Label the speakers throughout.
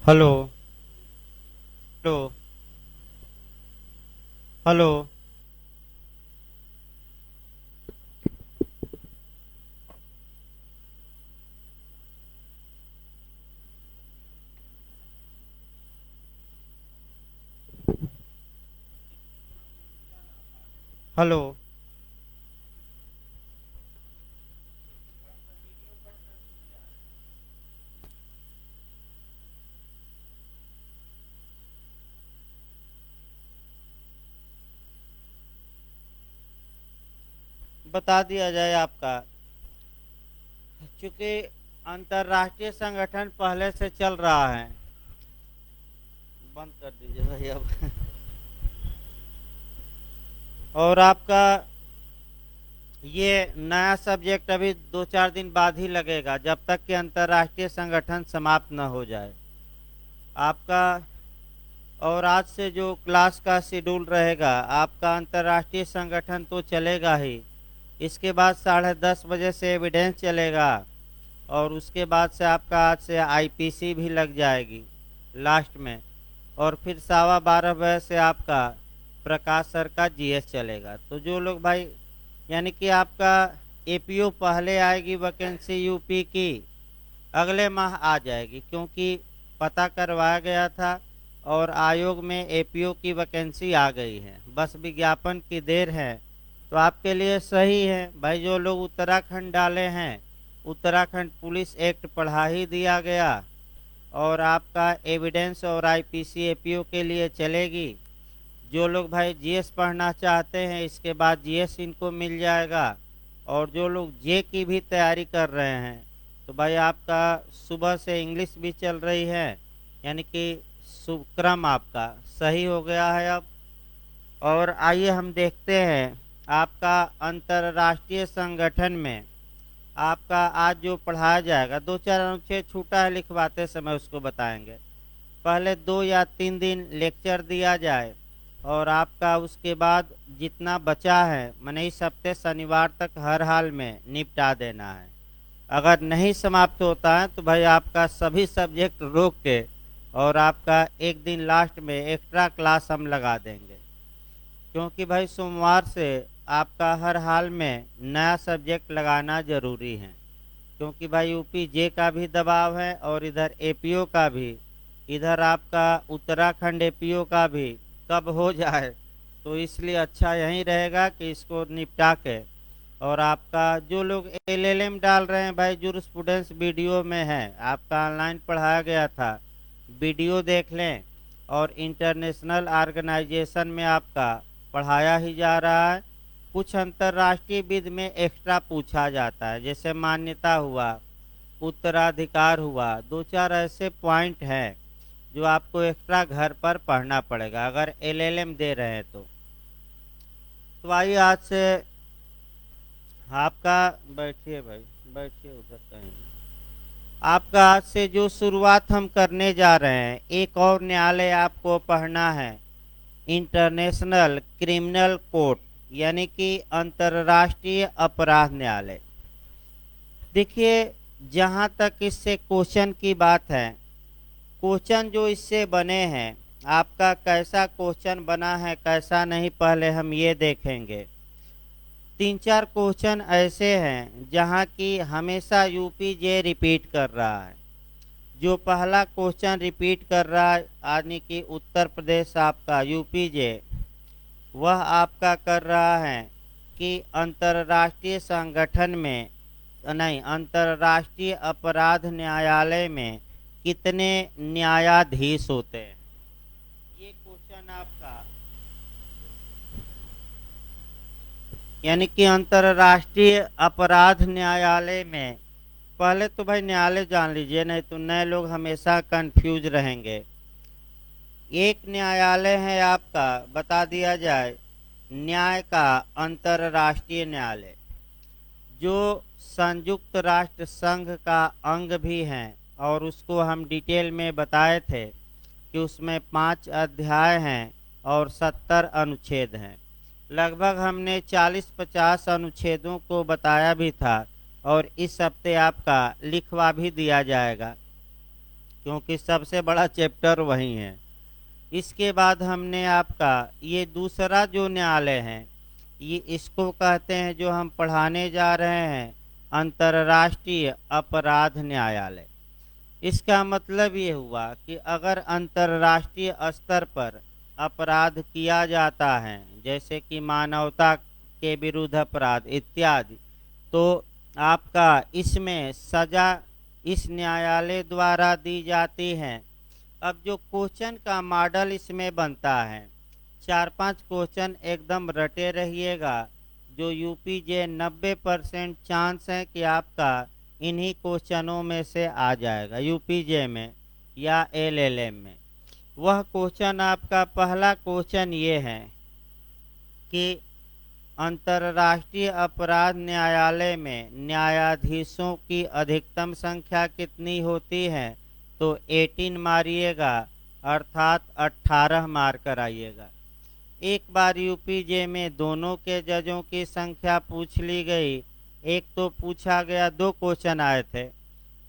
Speaker 1: Hello. Hello. Hello. Hello. बता दिया जाए आपका, चूंकि अंतर्राष्ट्रीय संगठन पहले से चल रहा है। बंद कर दीजिए भाई अब। और आपका ये नया सब्जेक्ट अभी 2-4 दिन बाद ही लगेगा, जब तक कि अंतर्राष्ट्रीय संगठन समाप्त न हो जाए आपका। और आज से जो क्लास का शेड्यूल रहेगा आपका, अंतर्राष्ट्रीय संगठन तो चलेगा ही। इसके बाद 10:30 बजे से एविडेंस चलेगा। और उसके बाद से आपका आज से आईपीसी भी लग जाएगी लास्ट में। और फिर 12:15 बजे से आपका प्रकाश सर का जीएस चलेगा। तो जो लोग भाई, यानी कि आपका एपीओ पहले आएगी वैकेंसी यूपी की, अगले माह आ जाएगी, क्योंकि पता करवाया गया था और आयोग में एपीओ की वैकेंसी आ गई है, बस विज्ञापन की देर है। तो आपके लिए सही है भाई, जो लोग उत्तराखंड डाले हैं, उत्तराखंड पुलिस एक्ट पढ़ा ही दिया गया। और आपका एविडेंस और आईपीसी एपीओ के लिए चलेगी। जो लोग भाई जीएस पढ़ना चाहते हैं, इसके बाद जीएस इनको मिल जाएगा। और जो लोग जे की भी तैयारी कर रहे हैं, तो भाई आपका सुबह से इंग्लिश भी चल रही है, यानी कि क्रम आपका सही हो गया है अब। और आइए हम देखते हैं आपका अंतर्राष्ट्रीय संगठन में आपका आज जो पढ़ाया जाएगा। 2-4 अनुच्छेद छूटा है लिखवाते समय, उसको बताएंगे। पहले 2 या 3 दिन लेक्चर दिया जाए, और आपका उसके बाद जितना बचा है मैंने इस हफ्ते शनिवार तक हर हाल में निपटा देना है। अगर नहीं समाप्त होता है तो भाई आपका सभी सब्जेक्ट रोक के और आपका एक दिन लास्ट में एक्स्ट्रा क्लास हम लगा देंगे। क्योंकि भाई सोमवार से आपका हर हाल में नया सब्जेक्ट लगाना जरूरी है। क्योंकि भाई यूपी जे का भी दबाव है और इधर एपीओ का भी, इधर आपका उत्तराखंड एपीओ का भी कब हो जाए। तो इसलिए अच्छा यही रहेगा कि इसको निपटा के, और आपका जो लोग एलएलएम डाल रहे हैं भाई, जूरिस्प्रूडेंस वीडियो में है, आपका ऑनलाइन पढ़ाया गया था, वीडियो देख लें। और इंटरनेशनल ऑर्गेनाइजेशन में आपका पढ़ाया ही जा रहा है। कुछ अंतर्राष्ट्रीय विधि में एक्स्ट्रा पूछा जाता है, जैसे मान्यता हुआ, उत्तराधिकार हुआ, 2-4 ऐसे पॉइंट हैं जो आपको एक्स्ट्रा घर पर पढ़ना पड़ेगा अगर एलएलएम दे रहे हैं तो आइए आज से आपका, बैठिए भाई, बैठिए उधर कहीं। आपका आज से जो शुरुआत हम करने जा रहे हैं, एक और न्यायालय आपको पढ़ना है, इंटरनेशनल क्रिमिनल कोर्ट, यानी कि अंतर्राष्ट्रीय अपराध न्यायालय। देखिए, जहाँ तक इससे क्वेश्चन की बात है, क्वेश्चन जो इससे बने हैं, आपका कैसा क्वेश्चन बना है कैसा नहीं, पहले हम ये देखेंगे। 3-4 क्वेश्चन ऐसे हैं जहाँ की हमेशा यूपी जे रिपीट कर रहा है। जो पहला क्वेश्चन रिपीट कर रहा है, यानी कि उत्तर प्रदेश आपका यूपी जे, वह आपका कर रहा है कि अंतर्राष्ट्रीय संगठन में, नहीं, अंतर्राष्ट्रीय अपराध न्यायालय में कितने न्यायाधीश होते हैं। ये क्वेश्चन आपका, यानी कि अंतर्राष्ट्रीय अपराध न्यायालय में, पहले तो भाई न्यायालय जान लीजिए, नहीं तो नए लोग हमेशा कंफ्यूज रहेंगे। एक न्यायालय है आपका, बता दिया जाए, न्याय का अंतर्राष्ट्रीय न्यायालय, जो संयुक्त राष्ट्र संघ का अंग भी है। और उसको हम डिटेल में बताए थे कि उसमें 5 अध्याय हैं और 70 अनुच्छेद हैं। लगभग हमने 40-50 अनुच्छेदों को बताया भी था, और इस हफ्ते आपका लिखवा भी दिया जाएगा। क्योंकि सबसे बड़ा चैप्टर वही है। इसके बाद हमने आपका ये दूसरा जो न्यायालय है, ये इसको कहते हैं, जो हम पढ़ाने जा रहे हैं, अंतर्राष्ट्रीय अपराध न्यायालय। इसका मतलब ये हुआ कि अगर अंतर्राष्ट्रीय स्तर पर अपराध किया जाता है, जैसे कि मानवता के विरुद्ध अपराध इत्यादि, तो आपका इसमें सजा इस न्यायालय द्वारा दी जाती है। अब जो क्वेश्चन का मॉडल इसमें बनता है, 4-5 क्वेश्चन एकदम रटे रहिएगा, जो यूपी जे 90% चांस है कि आपका इन्हीं क्वेश्चनों में से आ जाएगा यूपी जे में या एलएलएम में। वह क्वेश्चन आपका पहला क्वेश्चन ये है कि अंतर्राष्ट्रीय अपराध न्यायालय में न्यायाधीशों की अधिकतम संख्या कितनी होती है? तो 18 मारिएगा, अर्थात 18 मार कर आइएगा। एक बार यूपी जे में दोनों के जजों की संख्या पूछ ली गई। एक तो पूछा गया, 2 क्वेश्चन आए थे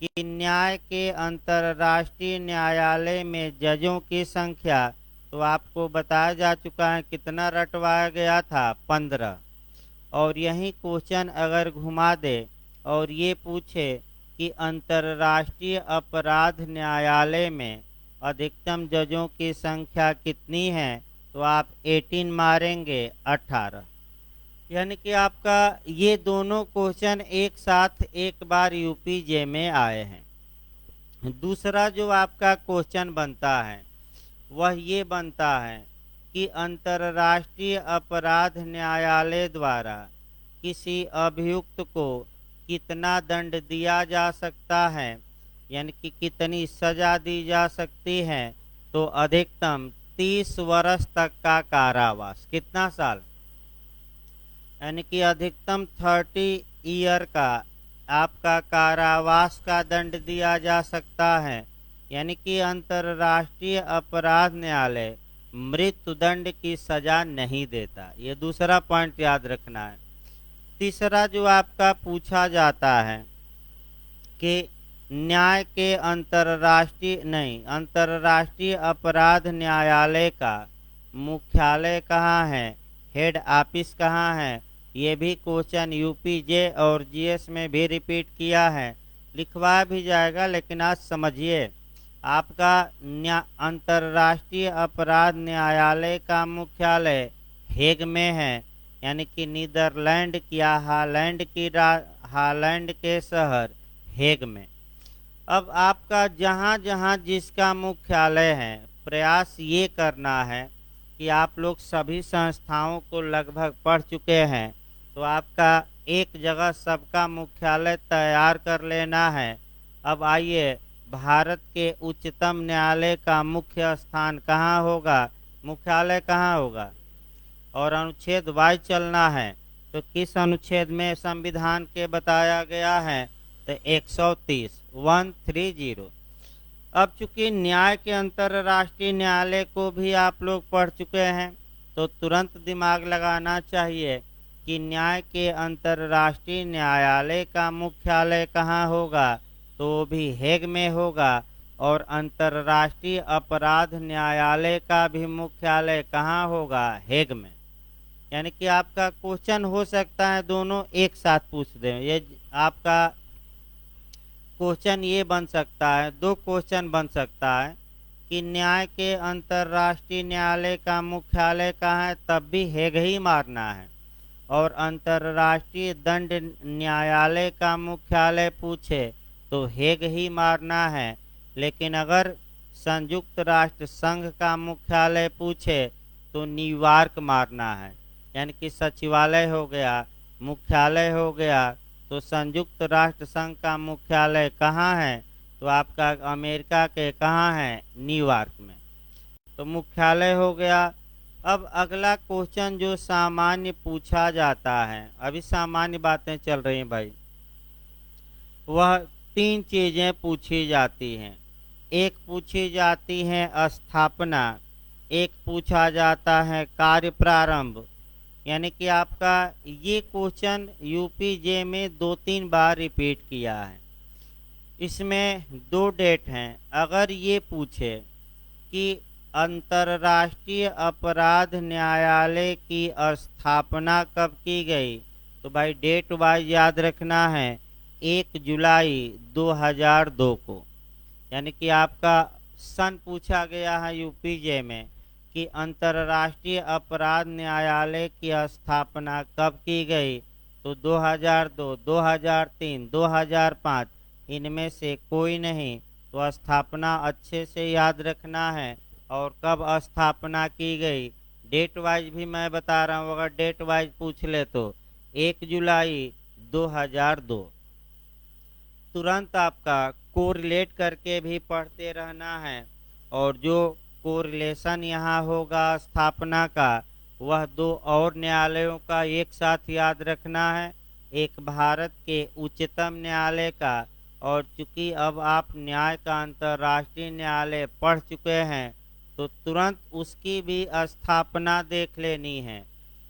Speaker 1: कि न्याय के अंतर्राष्ट्रीय न्यायालय में जजों की संख्या, तो आपको बताया जा चुका है कितना रटवाया गया था, 15। और यही क्वेश्चन अगर घुमा दे और ये पूछे कि अंतर्राष्ट्रीय अपराध न्यायालय में अधिकतम जजों की संख्या कितनी है, तो आप 18 मारेंगे, 18। यानी कि आपका ये दोनों क्वेश्चन एक साथ एक बार यूपी जे में आए हैं। दूसरा जो आपका क्वेश्चन बनता है वह ये बनता है कि अंतर्राष्ट्रीय अपराध न्यायालय द्वारा किसी अभियुक्त को कितना दंड दिया जा सकता है, यानी कि कितनी सजा दी जा सकती है? तो अधिकतम 30 वर्ष तक का कारावास। कितना साल? यानी कि अधिकतम 30 ईयर का आपका कारावास का दंड दिया जा सकता है। यानी कि अंतर्राष्ट्रीय अपराध न्यायालय मृत्यु दंड की सजा नहीं देता। ये दूसरा पॉइंट याद रखना है। तीसरा जो आपका पूछा जाता है कि न्याय के अंतर्राष्ट्रीय अपराध न्यायालय का मुख्यालय कहाँ है, हेड ऑफिस कहाँ है? ये भी क्वेश्चन यूपी जे और जीएस में भी रिपीट किया है, लिखवा भी जाएगा, लेकिन आज समझिए आपका अंतर्राष्ट्रीय अपराध न्यायालय का मुख्यालय हेग में है, यानी कि नीदरलैंड या हालैंड के शहर हेग में। अब आपका जहाँ जहाँ जिसका मुख्यालय है, प्रयास ये करना है कि आप लोग सभी संस्थाओं को लगभग पढ़ चुके हैं, तो आपका एक जगह सबका मुख्यालय तैयार कर लेना है। अब आइए, भारत के उच्चतम न्यायालय का मुख्य स्थान कहाँ होगा, मुख्यालय कहाँ होगा? और अनुच्छेद वाई चलना है, तो किस अनुच्छेद में संविधान के बताया गया है? तो 130। अब चूंकि न्याय के अंतर्राष्ट्रीय न्यायालय को भी आप लोग पढ़ चुके हैं, तो तुरंत दिमाग लगाना चाहिए कि न्याय के अंतर्राष्ट्रीय न्यायालय का मुख्यालय कहाँ होगा, तो भी हेग में होगा। और अंतर्राष्ट्रीय अपराध न्यायालय का भी मुख्यालय कहाँ होगा, हेग में। यानी कि आपका क्वेश्चन हो सकता है दोनों एक साथ पूछ दें। ये आपका क्वेश्चन ये बन सकता है, 2 क्वेश्चन बन सकता है कि न्याय के अंतर्राष्ट्रीय न्यायालय का मुख्यालय कहाँ है, तब भी हेग ही मारना है। और अंतर्राष्ट्रीय दंड न्यायालय का मुख्यालय पूछे तो हेग ही मारना है। लेकिन अगर संयुक्त राष्ट्र संघ का मुख्यालय पूछे तो न्यूयॉर्क मारना है। यानी कि सचिवालय हो गया, मुख्यालय हो गया, तो संयुक्त राष्ट्र संघ का मुख्यालय कहाँ है, तो आपका अमेरिका के कहाँ है, न्यूयॉर्क में। तो मुख्यालय हो गया। अब अगला क्वेश्चन जो सामान्य पूछा जाता है, अभी सामान्य बातें चल रही हैं भाई, वह 3 चीजें पूछी जाती हैं। एक पूछी जाती है स्थापना, एक पूछा जाता है कार्य प्रारंभ। यानी कि आपका ये क्वेश्चन यूपी जे में 2-3 बार रिपीट किया है। इसमें दो डेट हैं। अगर ये पूछे कि अंतर्राष्ट्रीय अपराध न्यायालय की स्थापना कब की गई, तो भाई डेट वाइज याद रखना है 1 जुलाई 2002 को। यानी कि आपका सन पूछा गया है यूपीजे में कि अंतर्राष्ट्रीय अपराध न्यायालय की स्थापना कब की गई, तो 2002, 2003, 2005 इनमें से कोई नहीं। तो स्थापना अच्छे से याद रखना है और कब स्थापना की गई डेट वाइज भी मैं बता रहा हूँ। अगर डेट वाइज पूछ ले तो 1 जुलाई 2002। तुरंत आपका कोरिलेट करके भी पढ़ते रहना है, और जो कोरिलेशन यहाँ होगा स्थापना का वह दो और न्यायालयों का एक साथ याद रखना है। एक भारत के उच्चतम न्यायालय का, और चूंकि अब आप न्याय का अंतर्राष्ट्रीय न्यायालय पढ़ चुके हैं तो तुरंत उसकी भी स्थापना देख लेनी है।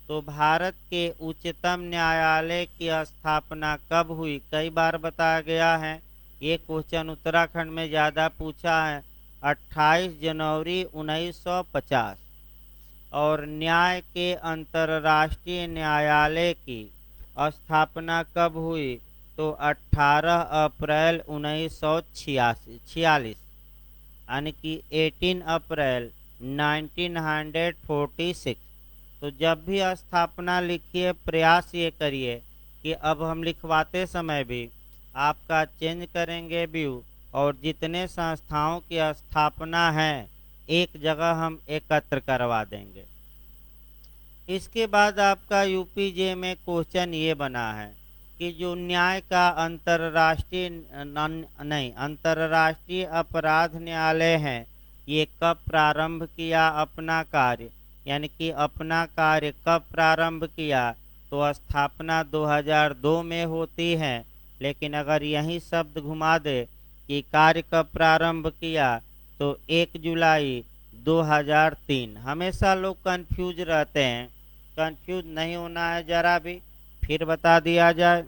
Speaker 1: तो भारत के उच्चतम न्यायालय की स्थापना कब हुई, कई बार बताया गया है। ये क्वेश्चन उत्तराखंड में ज़्यादा पूछा है, 28 जनवरी 1950। और न्याय के अंतर्राष्ट्रीय न्यायालय की स्थापना कब हुई, तो 18 अप्रैल 1946, यानी कि 18 अप्रैल 1946। तो जब भी स्थापना लिखिए प्रयास ये करिए कि अब हम लिखवाते समय भी आपका चेंज करेंगे व्यू, और जितने संस्थाओं की स्थापना है एक जगह हम एकत्र करवा देंगे। इसके बाद आपका यूपीजे में क्वेश्चन ये बना है कि जो न्याय का अंतर्राष्ट्रीय अपराध न्यायालय है ये कब प्रारंभ किया अपना कार्य, यानी कि अपना कार्य कब प्रारंभ किया, तो स्थापना 2002 में होती है। लेकिन अगर यही शब्द घुमा दे कि कार्य कब प्रारंभ किया, तो 1 जुलाई 2003। हमेशा लोग कंफ्यूज रहते हैं, कंफ्यूज नहीं होना है जरा भी, फिर बता दिया जाए।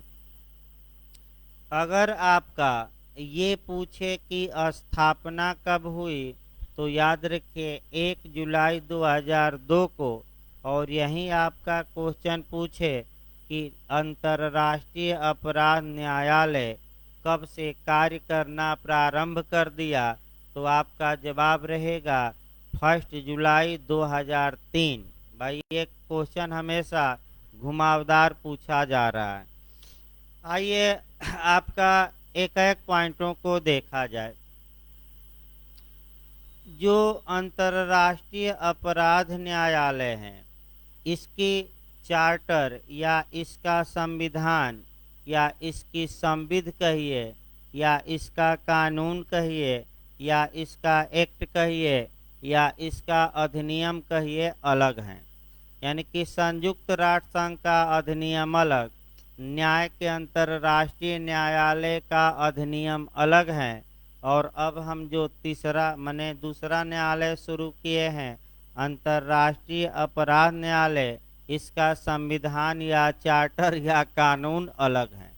Speaker 1: अगर आपका ये पूछे कि स्थापना कब हुई, तो याद रखिए 1 जुलाई 2002 को। और यहीं आपका क्वेश्चन पूछे कि अंतर्राष्ट्रीय अपराध न्यायालय कब से कार्य करना प्रारंभ कर दिया, तो आपका जवाब रहेगा 1 जुलाई 2003। भाई ये क्वेश्चन हमेशा घुमावदार पूछा जा रहा है। आइए आपका एक एक पॉइंटों को देखा जाए। जो अंतर्राष्ट्रीय अपराध न्यायालय है इसकी चार्टर या इसका संविधान या इसकी संविध कहिए या इसका कानून कहिए या इसका एक्ट कहिए या इसका अधिनियम कहिए अलग हैं। यानी कि संयुक्त राष्ट्र संघ का अधिनियम अलग, न्याय के अंतर्राष्ट्रीय न्यायालय का अधिनियम अलग है। और अब हम जो दूसरा न्यायालय शुरू किए हैं अंतर्राष्ट्रीय अपराध न्यायालय, इसका संविधान या चार्टर या कानून अलग है।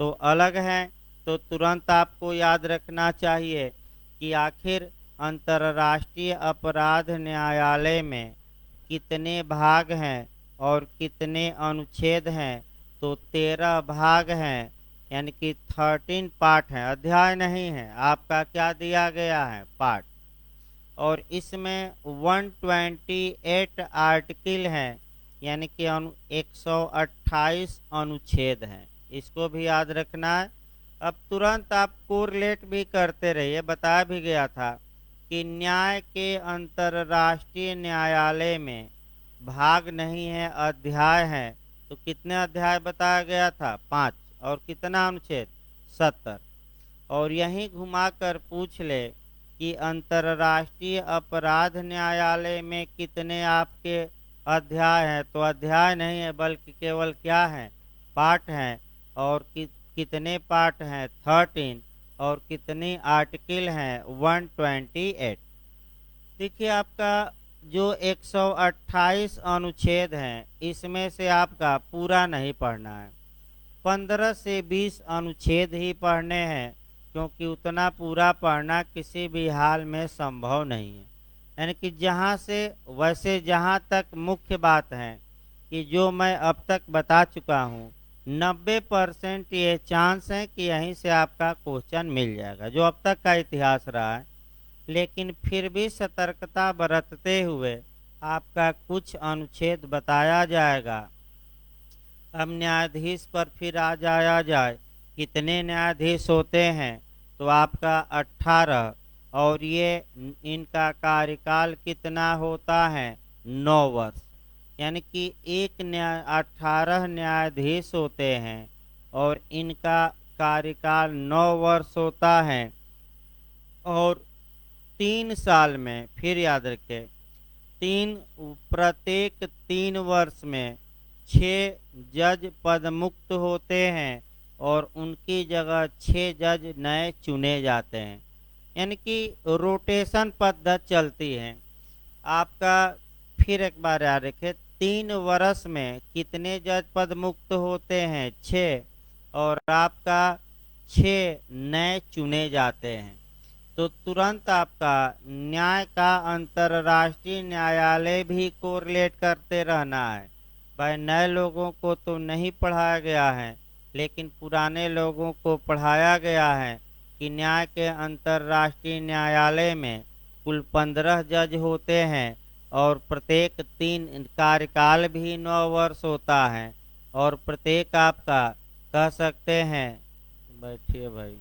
Speaker 1: तो अलग है तो तुरंत आपको याद रखना चाहिए कि आखिर अंतर्राष्ट्रीय अपराध न्यायालय में कितने भाग हैं और कितने अनुच्छेद हैं, तो 13 भाग हैं, यानी कि 13 पार्ट हैं, अध्याय नहीं है। आपका क्या दिया गया है, पार्ट। और इसमें 128 आर्टिकल हैं, यानी कि 128 अनुच्छेद हैं। इसको भी याद रखना है। अब तुरंत आप कोरिलेट भी करते रहिए। बताया भी गया था कि न्याय के अंतर्राष्ट्रीय न्यायालय में भाग नहीं है, अध्याय है। तो कितने अध्याय बताया गया था, 5। और कितना अनुच्छेद, 70। और यहीं घुमाकर पूछ ले कि अंतर्राष्ट्रीय अपराध न्यायालय में कितने आपके अध्याय हैं, तो अध्याय नहीं है बल्कि केवल क्या है, पार्ट हैं। और कितने पार्ट हैं, 13। और कितनी आर्टिकल हैं, 128। देखिए आपका जो 128 अनुच्छेद हैं इसमें से आपका पूरा नहीं पढ़ना है, 15 से 20 अनुच्छेद ही पढ़ने हैं। क्योंकि उतना पूरा पढ़ना किसी भी हाल में संभव नहीं है। यानी कि जहाँ से वैसे जहाँ तक मुख्य बात है कि जो मैं अब तक बता चुका हूँ, 90% ये चांस है कि यहीं से आपका क्वेश्चन मिल जाएगा, जो अब तक का इतिहास रहा है। लेकिन फिर भी सतर्कता बरतते हुए आपका कुछ अनुच्छेद बताया जाएगा। अब न्यायाधीश पर फिर आ जाया जाए, कितने न्यायाधीश होते हैं, तो आपका 18, और ये इनका कार्यकाल कितना होता है, 9 वर्ष। यानी कि 18 न्यायाधीश होते हैं और इनका कार्यकाल 9 वर्ष होता है। और 3 साल में, फिर याद रखें, प्रत्येक 3 वर्ष में 6 जज पद मुक्त होते हैं और उनकी जगह 6 जज नए चुने जाते हैं। यानी कि रोटेशन पद्धति चलती है आपका। फिर एक बार याद रखें, 3 वर्ष में कितने जज पद मुक्त होते हैं, 6, और आपका 6 नए चुने जाते हैं। तो तुरंत आपका न्याय का अंतर्राष्ट्रीय न्यायालय भी कोरिलेट करते रहना है। भाई नए लोगों को तो नहीं पढ़ाया गया है, लेकिन पुराने लोगों को पढ़ाया गया है कि न्याय के अंतर्राष्ट्रीय न्यायालय में कुल 15 जज होते हैं और प्रत्येक 3 कार्यकाल भी 9 वर्ष होता है। और प्रत्येक आपका कह सकते हैं, बैठिए भाई,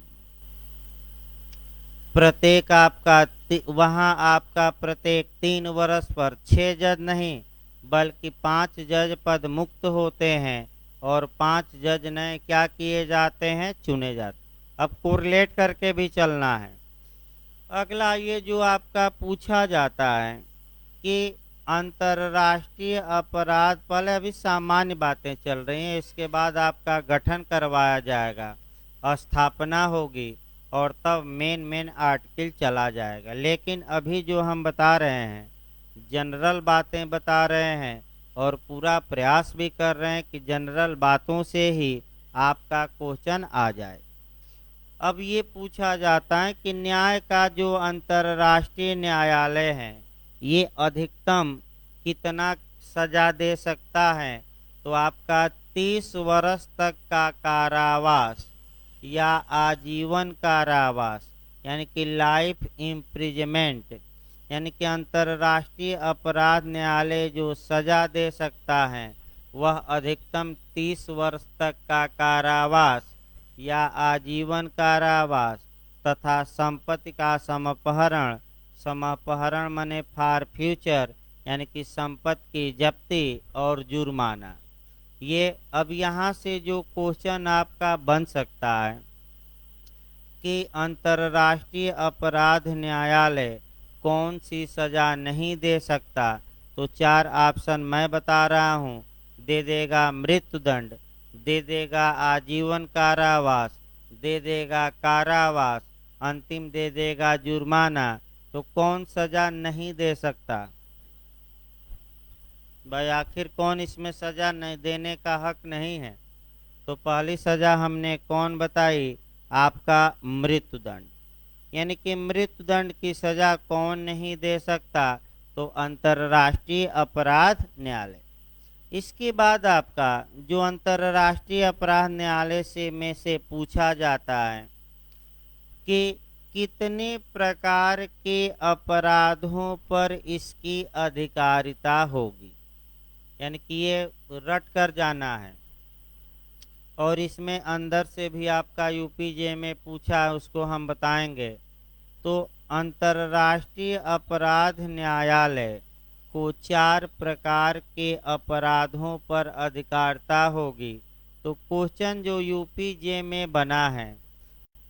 Speaker 1: प्रत्येक आपका वहाँ आपका प्रत्येक 3 वर्ष पर 6 जज नहीं बल्कि 5 जज पद मुक्त होते हैं और 5 जज नए क्या किए जाते हैं, चुने जाते। अब कोरिलेट करके भी चलना है। अगला ये जो आपका पूछा जाता है कि अंतर्राष्ट्रीय अपराध, पहले अभी सामान्य बातें चल रही हैं, इसके बाद आपका गठन करवाया जाएगा, स्थापना होगी और तब मेन आर्टिकल चला जाएगा। लेकिन अभी जो हम बता रहे हैं जनरल बातें बता रहे हैं और पूरा प्रयास भी कर रहे हैं कि जनरल बातों से ही आपका क्वेश्चन आ जाए। अब ये पूछा जाता है कि न्याय का जो अंतर्राष्ट्रीय न्यायालय है ये अधिकतम कितना सजा दे सकता है, तो आपका 30 वर्ष तक का कारावास या आजीवन कारावास, यानी कि लाइफ इम्प्रिजमेंट, यानी कि अंतर्राष्ट्रीय अपराध न्यायालय जो सजा दे सकता है वह अधिकतम 30 वर्ष तक का कारावास या आजीवन कारावास तथा संपत्ति का समपहरण, समपहरण माने फॉर फ्यूचर, यानी कि संपत्ति की जब्ती और जुर्माना। ये अब यहाँ से जो क्वेश्चन आपका बन सकता है कि अंतर्राष्ट्रीय अपराध न्यायालय कौन सी सजा नहीं दे सकता, तो 4 ऑप्शन मैं बता रहा हूँ। दे देगा मृत्युदंड, दे देगा आजीवन कारावास, दे देगा कारावास, अंतिम दे देगा जुर्माना। तो कौन सजा नहीं दे सकता भाई, आखिर कौन इसमें सजा नहीं देने का हक नहीं है? तो पहली सजा हमने कौन बताई, आपका मृत्युदंड। यानी कि मृत्युदंड की सजा कौन नहीं दे सकता, तो अंतर्राष्ट्रीय अपराध न्यायालय। इसके बाद आपका जो अंतर्राष्ट्रीय अपराध न्यायालय से पूछा जाता है कि कितने प्रकार के अपराधों पर इसकी अधिकारिता होगी, यानी कि ये रट कर जाना है। और इसमें अंदर से भी आपका यूपीजे में पूछा है, उसको हम बताएंगे। तो अंतर्राष्ट्रीय अपराध न्यायालय को 4 प्रकार के अपराधों पर अधिकारिता होगी। तो क्वेश्चन जो यूपीजे में बना है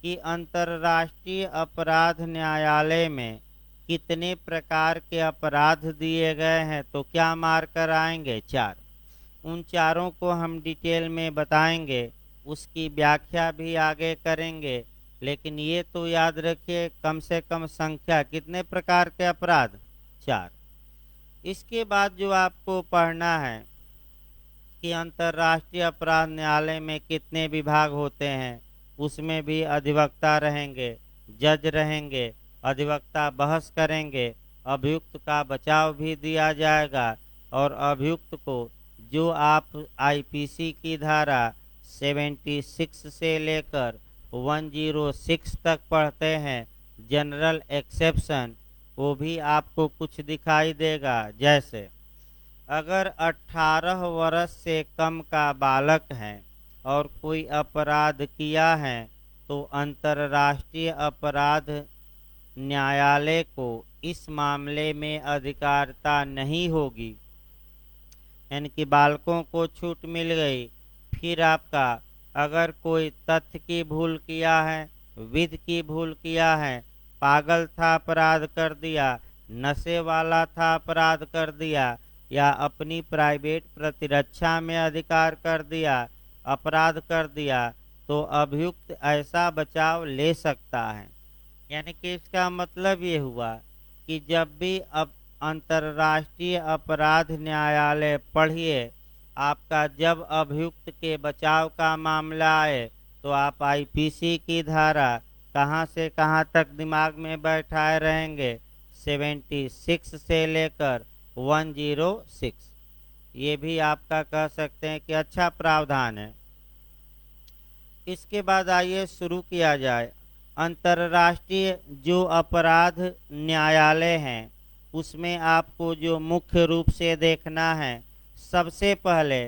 Speaker 1: कि अंतर्राष्ट्रीय अपराध न्यायालय में कितने प्रकार के अपराध दिए गए हैं, तो क्या मारकर आएंगे, 4। उन चारों को हम डिटेल में बताएंगे, उसकी व्याख्या भी आगे करेंगे। लेकिन ये तो याद रखिए कम से कम संख्या कितने प्रकार के अपराध, 4। इसके बाद जो आपको पढ़ना है कि अंतर्राष्ट्रीय अपराध न्यायालय में कितने विभाग होते हैं, उसमें भी अधिवक्ता रहेंगे, जज रहेंगे, अधिवक्ता बहस करेंगे, अभियुक्त का बचाव भी दिया जाएगा और अभियुक्त को जो आप आईपीसी की धारा 76 से लेकर 106 तक पढ़ते हैं, जनरल एक्सेप्शन, वो भी आपको कुछ दिखाई देगा। जैसे अगर 18 वर्ष से कम का बालक है और कोई अपराध किया है तो अंतर्राष्ट्रीय अपराध न्यायालय को इस मामले में अधिकारिता नहीं होगी, यानी कि बालकों को छूट मिल गई। फिर आपका अगर कोई तथ्य की भूल किया है, विधि की भूल किया है, पागल था अपराध कर दिया, नशे वाला था अपराध कर दिया, या अपनी प्राइवेट प्रतिरक्षा में अधिकार कर दिया, अपराध कर दिया, तो अभियुक्त ऐसा बचाव ले सकता है। यानी कि इसका मतलब ये हुआ कि जब भी अब अंतर्राष्ट्रीय अपराध न्यायालय पढ़िए, आपका जब अभियुक्त के बचाव का मामला आए तो आप आईपीसी की धारा कहाँ से कहाँ तक दिमाग में बैठाए रहेंगे, 76 से लेकर 106। ये भी आपका कह सकते हैं कि अच्छा प्रावधान है। इसके बाद आइए शुरू किया जाए। अंतर्राष्ट्रीय जो अपराध न्यायालय हैं उसमें आपको जो मुख्य रूप से देखना है, सबसे पहले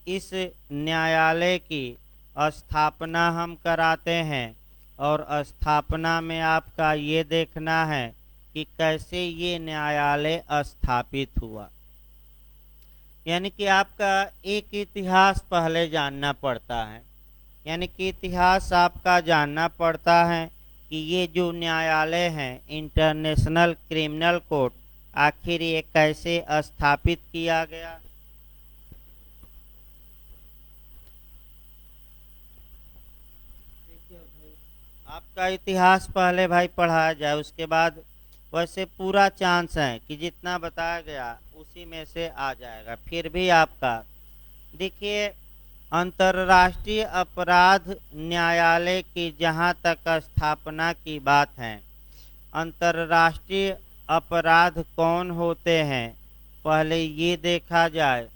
Speaker 1: इस न्यायालय की स्थापना हम कराते हैं और स्थापना में आपका ये देखना है कि कैसे ये न्यायालय स्थापित हुआ। यानी कि आपका एक इतिहास पहले जानना पड़ता है, यानी कि इतिहास आपका जानना पड़ता है कि ये जो न्यायालय है इंटरनेशनल क्रिमिनल कोर्ट, आखिर ये कैसे स्थापित किया गया। आपका इतिहास पहले भाई पढ़ाया जाए, उसके बाद वैसे पूरा चांस है कि जितना बताया गया उसी में से आ जाएगा। फिर भी आपका देखिए, अंतर्राष्ट्रीय अपराध न्यायालय की जहां तक स्थापना की बात है, अंतर्राष्ट्रीय अपराध कौन होते हैं पहले ये देखा जाए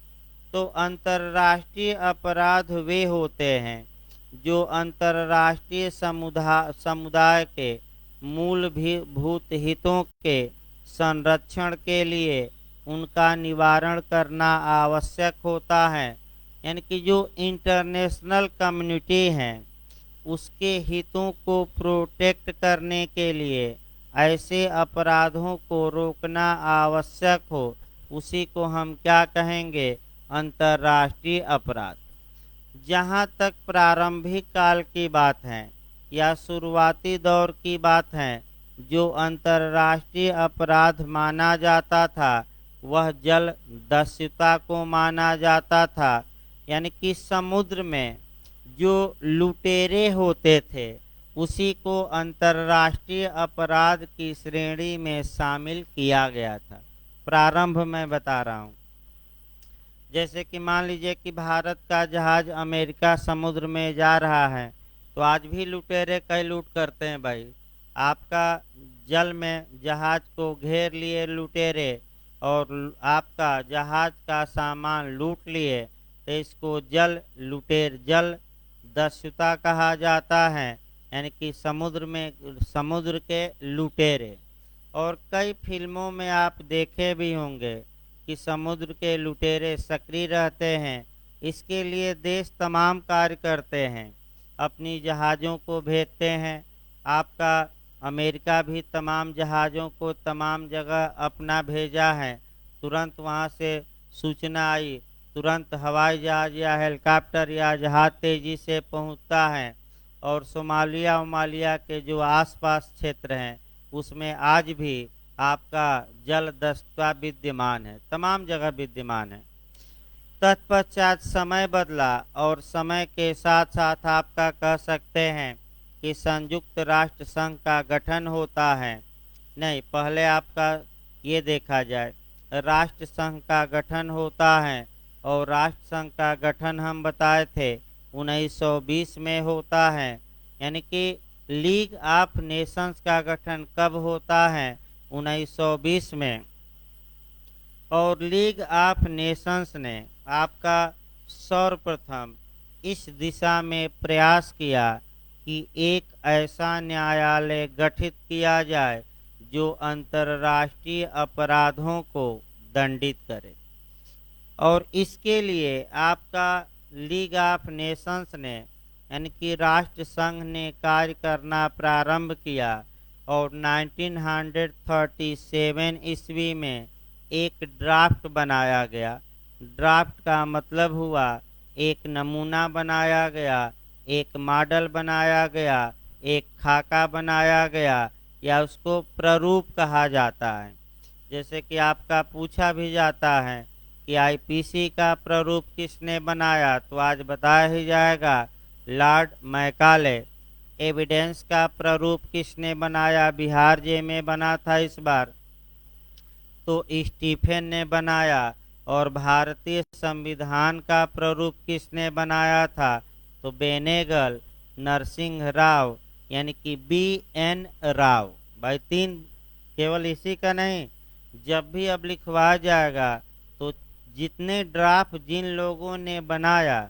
Speaker 1: तो अंतर्राष्ट्रीय अपराध वे होते हैं जो अंतर्राष्ट्रीय समुदाय के मूलभूत हितों के संरक्षण के लिए उनका निवारण करना आवश्यक होता है। यानी कि जो इंटरनेशनल कम्युनिटी है उसके हितों को प्रोटेक्ट करने के लिए ऐसे अपराधों को रोकना आवश्यक हो, उसी को हम क्या कहेंगे, अंतर्राष्ट्रीय अपराध। जहाँ तक प्रारंभिक काल की बात है या शुरुआती दौर की बात है, जो अंतर्राष्ट्रीय अपराध माना जाता था वह जल दस्युता को माना जाता था। यानी कि समुद्र में जो लुटेरे होते थे उसी को अंतर्राष्ट्रीय अपराध की श्रेणी में शामिल किया गया था। प्रारंभ में बता रहा हूँ, जैसे कि मान लीजिए कि भारत का जहाज अमेरिका समुद्र में जा रहा है तो आज भी लुटेरे कई लूट करते हैं भाई। आपका जल में जहाज को घेर लिए लुटेरे और आपका जहाज का सामान लूट लिए, तो इसको जल दस्युता कहा जाता है। यानी कि समुद्र के लुटेरे। और कई फिल्मों में आप देखे भी होंगे कि समुद्र के लुटेरे सक्रिय रहते हैं। इसके लिए देश तमाम कार्य करते हैं, अपनी जहाज़ों को भेजते हैं। आपका अमेरिका भी तमाम जहाज़ों को तमाम जगह अपना भेजा है। तुरंत वहाँ से सूचना आई, तुरंत हवाई जहाज़ या हेलीकॉप्टर या जहाज़ तेज़ी से पहुँचता है। और सोमालिया के जो आसपास क्षेत्र हैं उसमें आज भी आपका जल दस्ता विद्यमान है, तमाम जगह विद्यमान है। तत्पश्चात समय बदला और समय के साथ साथ आपका कह सकते हैं कि संयुक्त राष्ट्र संघ का गठन होता है। नहीं, पहले आपका ये देखा जाए, राष्ट्र संघ का गठन होता है और राष्ट्र संघ का गठन हम बताए थे 1920 में होता है। यानी कि लीग ऑफ नेशंस का गठन कब होता है? 1920 में। और लीग ऑफ नेशंस ने आपका सर्वप्रथम इस दिशा में प्रयास किया कि एक ऐसा न्यायालय गठित किया जाए जो अंतर्राष्ट्रीय अपराधों को दंडित करे। और इसके लिए आपका लीग ऑफ नेशंस ने यानी कि राष्ट्र संघ ने कार्य करना प्रारंभ किया और 1937 ईस्वी में एक ड्राफ्ट बनाया गया। ड्राफ्ट का मतलब हुआ एक नमूना बनाया गया, एक मॉडल बनाया गया, एक खाका बनाया गया, या उसको प्रारूप कहा जाता है। जैसे कि आपका पूछा भी जाता है कि आईपीसी का प्रारूप किसने बनाया, तो आज बताया ही जाएगा लॉर्ड मैकाले। एविडेंस का प्रारूप किसने बनाया? बिहार जे में बना था इस बार, तो स्टीफेन ने बनाया। और भारतीय संविधान का प्रारूप किसने बनाया था? तो बेनेगल नरसिंह राव यानी कि BN राव। भाई तीन, केवल इसी का नहीं, जब भी अब लिखवा जाएगा तो जितने ड्राफ्ट जिन लोगों ने बनाया,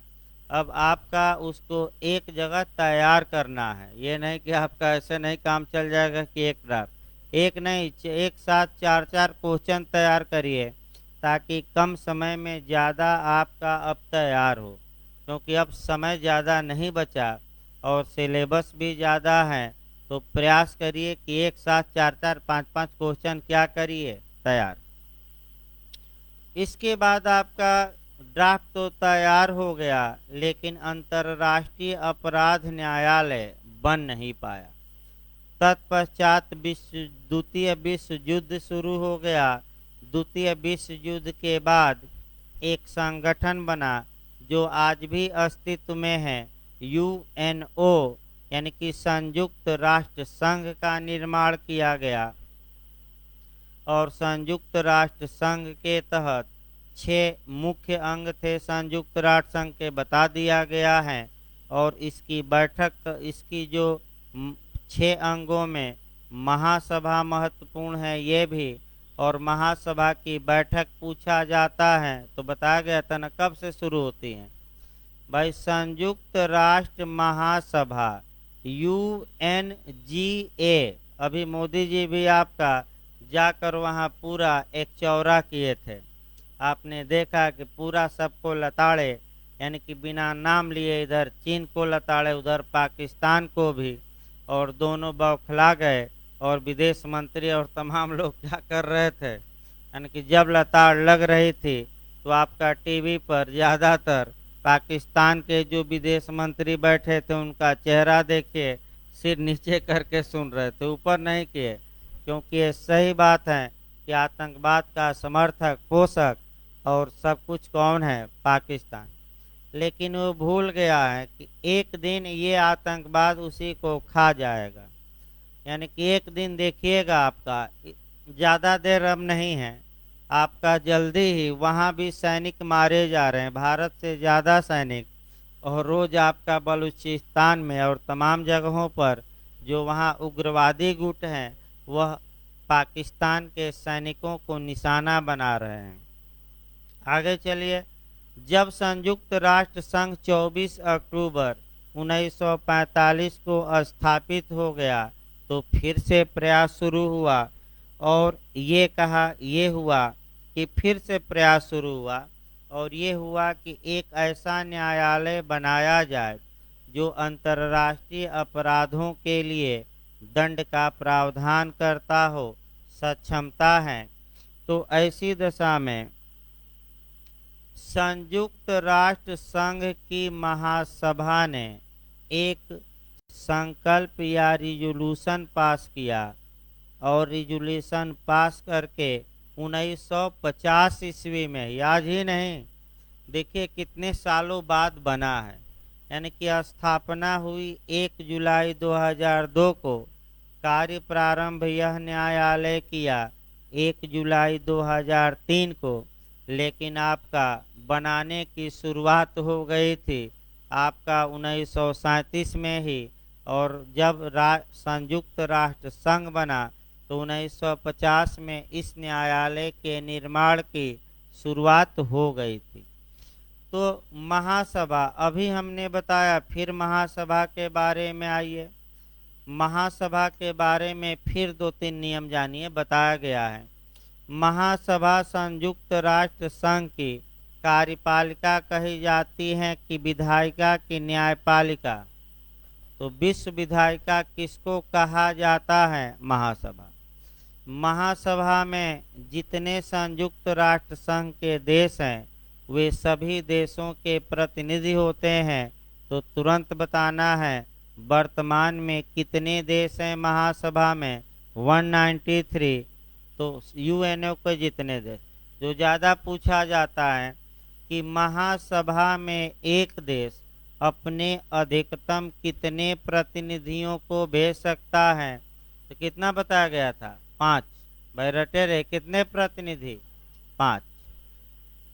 Speaker 1: अब आपका उसको एक जगह तैयार करना है। ये नहीं कि आपका ऐसे नहीं काम चल जाएगा कि एक ड्राफ्ट, एक नहीं, एक साथ चार चार क्वेश्चन तैयार करिए ताकि कम समय में ज़्यादा आपका अब तैयार हो, क्योंकि अब समय ज़्यादा नहीं बचा और सिलेबस भी ज़्यादा है। तो प्रयास करिए कि एक साथ चार चार पाँच पाँच क्वेश्चन क्या करिए तैयार। इसके बाद आपका ड्राफ्ट तो तैयार हो गया, लेकिन अंतर्राष्ट्रीय अपराध न्यायालय बन नहीं पाया। तत्पश्चात द्वितीय विश्व युद्ध शुरू हो गया। द्वितीय विश्व युद्ध के बाद एक संगठन बना जो आज भी अस्तित्व में है, UNO यानी कि संयुक्त राष्ट्र संघ का निर्माण किया गया। और संयुक्त राष्ट्र संघ के तहत 6 मुख्य अंग थे संयुक्त राष्ट्र संघ के, बता दिया गया है। और इसकी बैठक, इसकी जो 6 अंगों में महासभा महत्वपूर्ण है ये भी, और महासभा की बैठक पूछा जाता है तो बताया गया था ना कब से शुरू होती है। भाई संयुक्त राष्ट्र महासभा UNGA, अभी मोदी जी भी आपका जाकर वहाँ पूरा एक चौरा किए थे। आपने देखा कि पूरा सबको लताड़े, यानी कि बिना नाम लिए इधर चीन को लताड़े, उधर पाकिस्तान को भी, और दोनों बौखला गए। और विदेश मंत्री और तमाम लोग क्या कर रहे थे, यानी कि जब लताड़ लग रही थी तो आपका टीवी पर ज़्यादातर पाकिस्तान के जो विदेश मंत्री बैठे थे उनका चेहरा देखिए, सिर नीचे करके सुन रहे थे, ऊपर नहीं किए, क्योंकि ये सही बात है कि आतंकवाद का समर्थक, पोषक और सब कुछ कौन है? पाकिस्तान। लेकिन वो भूल गया है कि एक दिन ये आतंकवाद उसी को खा जाएगा। यानी कि एक दिन देखिएगा, आपका ज़्यादा देर अब नहीं है, आपका जल्दी ही वहाँ भी सैनिक मारे जा रहे हैं, भारत से ज़्यादा सैनिक। और रोज़ आपका बलूचिस्तान में और तमाम जगहों पर जो वहाँ उग्रवादी गुट हैं वह पाकिस्तान के सैनिकों को निशाना बना रहे हैं। आगे चलिए। जब संयुक्त राष्ट्र संघ 24 अक्टूबर 1945 को स्थापित हो गया तो फिर से प्रयास शुरू हुआ। और ये हुआ कि फिर से प्रयास शुरू हुआ और ये हुआ कि एक ऐसा न्यायालय बनाया जाए जो अंतर्राष्ट्रीय अपराधों के लिए दंड का प्रावधान करता हो, सक्षमता है। तो ऐसी दशा में संयुक्त राष्ट्र संघ की महासभा ने एक संकल्प या रिजोल्यूशन पास किया और रिजोल्यूशन पास करके 1950 ईस्वी में, याद ही नहीं, देखिए कितने सालों बाद बना है। यानी कि स्थापना हुई 1 जुलाई 2002 को, कार्य प्रारंभ यह न्यायालय किया 1 जुलाई 2003 को, लेकिन आपका बनाने की शुरुआत हो गई थी आपका 1937 में ही, और जब संयुक्त राष्ट्र संघ बना तो 1950 में इस न्यायालय के निर्माण की शुरुआत हो गई थी। तो महासभा अभी हमने बताया, फिर महासभा के बारे में आइए। महासभा के बारे में फिर 2-3 नियम जानिए। बताया गया है महासभा संयुक्त राष्ट्र संघ की कार्यपालिका कही जाती है कि विधायिका की न्यायपालिका। तो विश्व विधायिका किसको कहा जाता है? महासभा। महासभा में जितने संयुक्त राष्ट्र संघ के देश हैं वे सभी देशों के प्रतिनिधि होते हैं। तो तुरंत बताना है वर्तमान में कितने देश हैं महासभा में? 193। तो यूएनओ के जितने देश। जो ज़्यादा पूछा जाता है कि महासभा में एक देश अपने अधिकतम कितने प्रतिनिधियों को भेज सकता है, तो कितना बताया गया था? 5। भाई रटे रहे, कितने प्रतिनिधि? 5।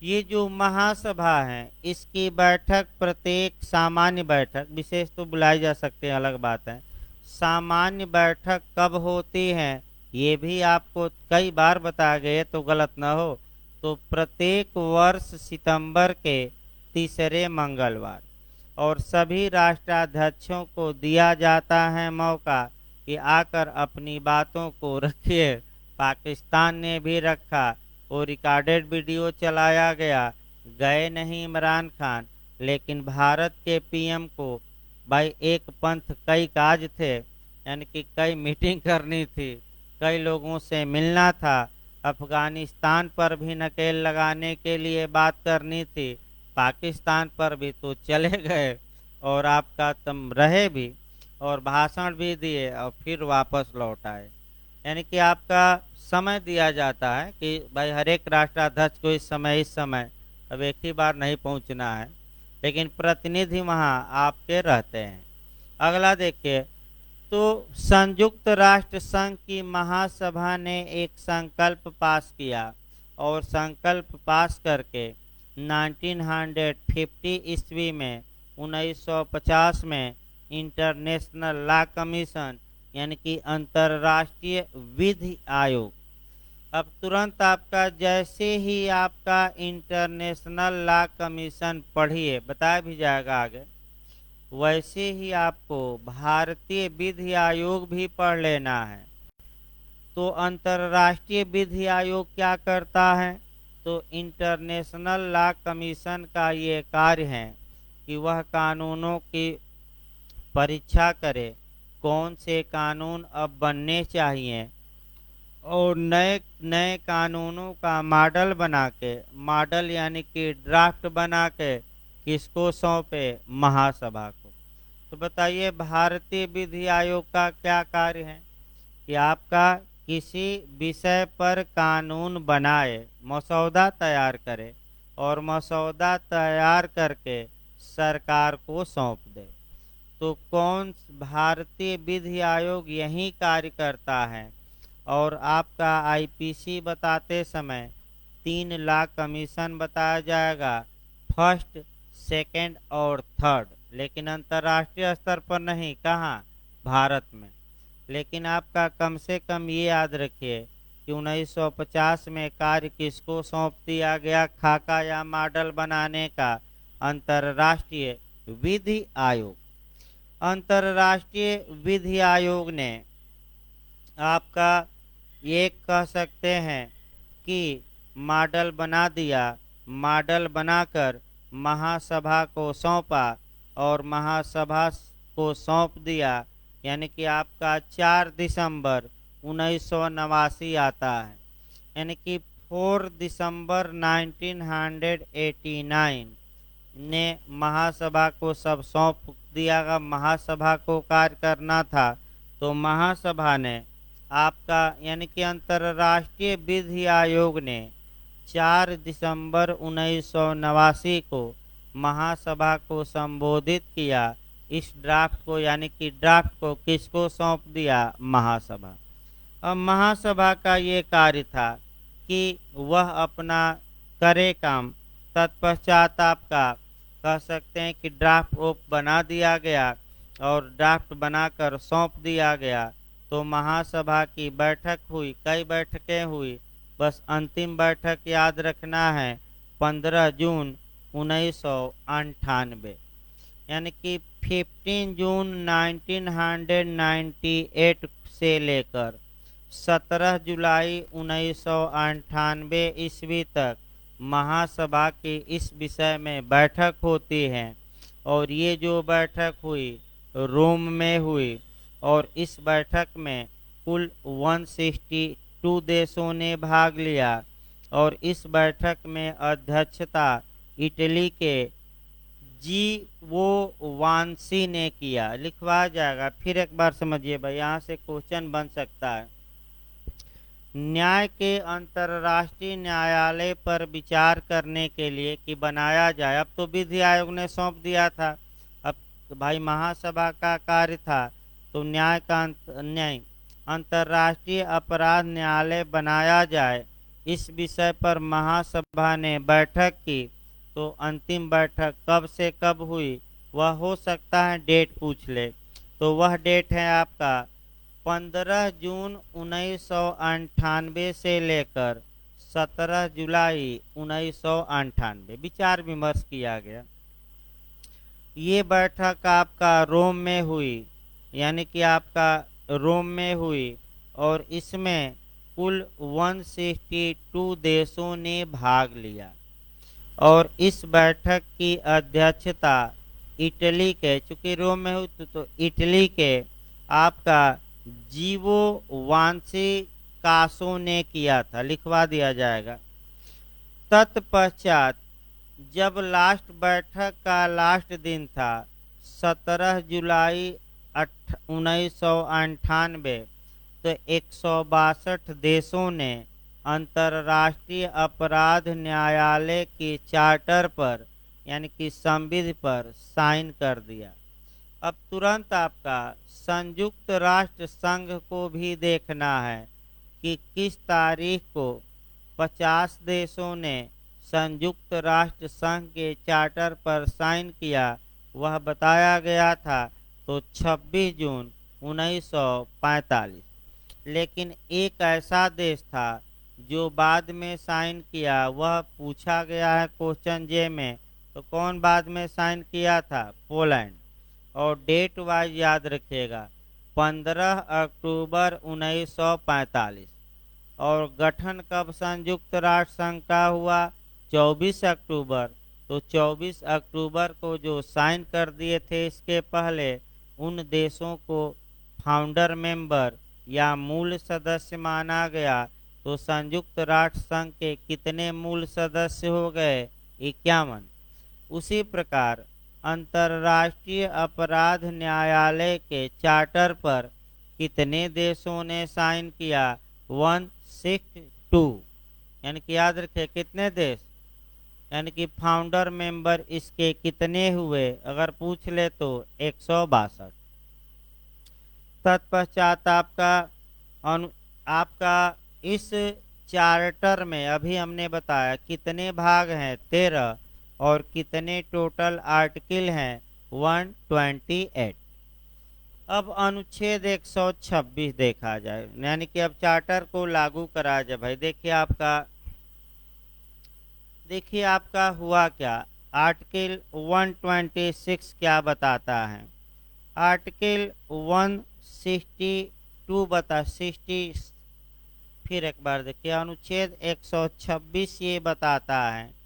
Speaker 1: ये जो महासभा है इसकी बैठक प्रत्येक सामान्य बैठक, विशेष तो बुलाई जा सकती है, अलग बात है। सामान्य बैठक कब होती है ये भी आपको कई बार बताया गया, तो गलत न हो। तो प्रत्येक वर्ष सितंबर के तीसरे मंगलवार। और सभी राष्ट्राध्यक्षों को दिया जाता है मौका कि आकर अपनी बातों को रखिए। पाकिस्तान ने भी रखा और रिकॉर्डेड वीडियो चलाया गया। गए नहीं इमरान खान, लेकिन भारत के पीएम को भाई एक पंथ कई काज थे, यानी कि कई मीटिंग करनी थी, कई लोगों से मिलना था, अफगानिस्तान पर भी नकेल लगाने के लिए बात करनी थी, पाकिस्तान पर भी तो चले गए और आपका तुम रहे भी और भाषण भी दिए और फिर वापस लौट आए। यानी कि आपका समय दिया जाता है कि भाई हर एक राष्ट्राध्यक्ष को इस समय अब एक ही बार नहीं पहुंचना है, लेकिन प्रतिनिधि वहां आपके रहते हैं। अगला देखिए, तो संयुक्त राष्ट्र संघ की महासभा ने एक संकल्प पास किया और संकल्प पास करके 1950 ईस्वी में 1950 में इंटरनेशनल लॉ कमीशन यानी कि अंतर्राष्ट्रीय विधि आयोग। अब तुरंत आपका जैसे ही आपका इंटरनेशनल लॉ कमीशन पढ़िए, बताया भी जाएगा आगे, वैसे ही आपको भारतीय विधि आयोग भी पढ़ लेना है। तो अंतर्राष्ट्रीय विधि आयोग क्या करता है? तो इंटरनेशनल लॉ कमीशन का ये कार्य है कि वह कानूनों की परीक्षा करे, कौन से कानून अब बनने चाहिए और नए नए कानूनों का मॉडल बना के, मॉडल यानी कि ड्राफ्ट बना के किसको सौंपे? महासभा को। तो बताइए भारतीय विधि आयोग का क्या कार्य है कि आपका किसी विषय पर कानून बनाए, मसौदा तैयार करे और मसौदा तैयार करके सरकार को सौंप दे। तो कौन भारतीय विधि आयोग यही कार्य करता है। और आपका आईपीसी बताते समय 3 लॉ कमीशन बताया जाएगा, फर्स्ट, सेकंड और थर्ड, लेकिन अंतर्राष्ट्रीय स्तर पर नहीं, कहाँ? भारत में। लेकिन आपका कम से कम ये याद रखिए कि 1950 में कार्य किसको सौंप दिया गया, खाका या मॉडल बनाने का? अंतर्राष्ट्रीय विधि आयोग। अंतर्राष्ट्रीय विधि आयोग ने आपका ये कह सकते हैं कि मॉडल बना दिया, मॉडल बनाकर महासभा को सौंपा और महासभा को सौंप दिया, यानी कि आपका 4 दिसंबर 1989 आता है, यानी कि 4 दिसंबर 1989 ने महासभा को सब सौंप दिया। महासभा को कार्य करना था, तो महासभा ने आपका यानी कि अंतर्राष्ट्रीय विधि आयोग ने 4 दिसंबर 1989 को महासभा को संबोधित किया। इस ड्राफ्ट को यानी कि ड्राफ्ट को किसको सौंप दिया? महासभा। अब महासभा का ये कार्य था कि वह अपना करे काम। तत्पश्चात आपका कह सकते हैं कि ड्राफ्ट बना दिया गया और ड्राफ्ट बनाकर सौंप दिया गया। तो महासभा की बैठक हुई, कई बैठकें हुई, बस अंतिम बैठक याद रखना है 15 जून 1998, यानी कि 15 जून 1998 से लेकर 17 जुलाई 1998 ईस्वी तक महासभा की इस विषय में बैठक होती है। और ये जो बैठक हुई रोम में हुई, और इस बैठक में कुल 162 देशों ने भाग लिया। और इस बैठक में अध्यक्षता इटली के जी वो वांसी ने किया। लिखवा जाएगा, फिर एक बार समझिए भाई, यहाँ से क्वेश्चन बन सकता है। न्याय के अंतर्राष्ट्रीय न्यायालय पर विचार करने के लिए कि बनाया जाए। अब तो विधि आयोग ने सौंप दिया था, अब भाई महासभा का कार्य था, तो न्याय अंतर्राष्ट्रीय अपराध न्यायालय बनाया जाए, इस विषय पर महासभा ने बैठक की। तो अंतिम बैठक कब से कब हुई, वह हो सकता है डेट पूछ ले, तो वह डेट है आपका 15 जून 1998 से लेकर 17 जुलाई 1998 विचार विमर्श किया गया। ये बैठक आपका रोम में हुई, यानी कि आपका रोम में हुई, और इसमें कुल 162 देशों ने भाग लिया। और इस बैठक की अध्यक्षता इटली के, चूंकि रोम में हुई तो इटली के आपका जीवो वांसी कासो ने किया था। लिखवा दिया जाएगा। तत्पश्चात जब लास्ट बैठक का लास्ट दिन था 17 जुलाई 1998, तो 162 देशों ने अंतर्राष्ट्रीय अपराध न्यायालय के चार्टर पर, यानी कि संविधि पर साइन कर दिया। अब तुरंत आपका संयुक्त राष्ट्र संघ को भी देखना है कि किस तारीख को 50 देशों ने संयुक्त राष्ट्र संघ के चार्टर पर साइन किया, वह बताया गया था तो 26 जून 1945। लेकिन एक ऐसा देश था जो बाद में साइन किया, वह पूछा गया है क्वेश्चन जे में, तो कौन बाद में साइन किया था, पोलैंड। और डेट वाइज याद रखिएगा 15 अक्टूबर 1945। और गठन कब संयुक्त राष्ट्र संघ का हुआ, 24 अक्टूबर। तो 24 अक्टूबर को जो साइन कर दिए थे, इसके पहले उन देशों को फाउंडर मेंबर या मूल सदस्य माना गया। तो संयुक्त राष्ट्र संघ के कितने मूल सदस्य हो गए, 51। उसी प्रकार अंतर्राष्ट्रीय अपराध न्यायालय के चार्टर पर कितने देशों ने साइन किया, 162, यानी कि याद रखें कितने देश, यानी कि फाउंडर मेंबर इसके कितने हुए, अगर पूछ ले तो 162। तत्पश्चात आपका इस चार्टर में अभी हमने बताया कितने भाग हैं, 13, और कितने टोटल आर्टिकल हैं, 128। अब अनुच्छेद 126 देखा जाए, यानी कि अब चार्टर को लागू करा जाए। भाई देखिए आपका हुआ क्या, आर्टिकल 126 क्या बताता है। आर्टिकल 162 बता 60, फिर एक बार देखिए अनुच्छेद 126 ये बताता है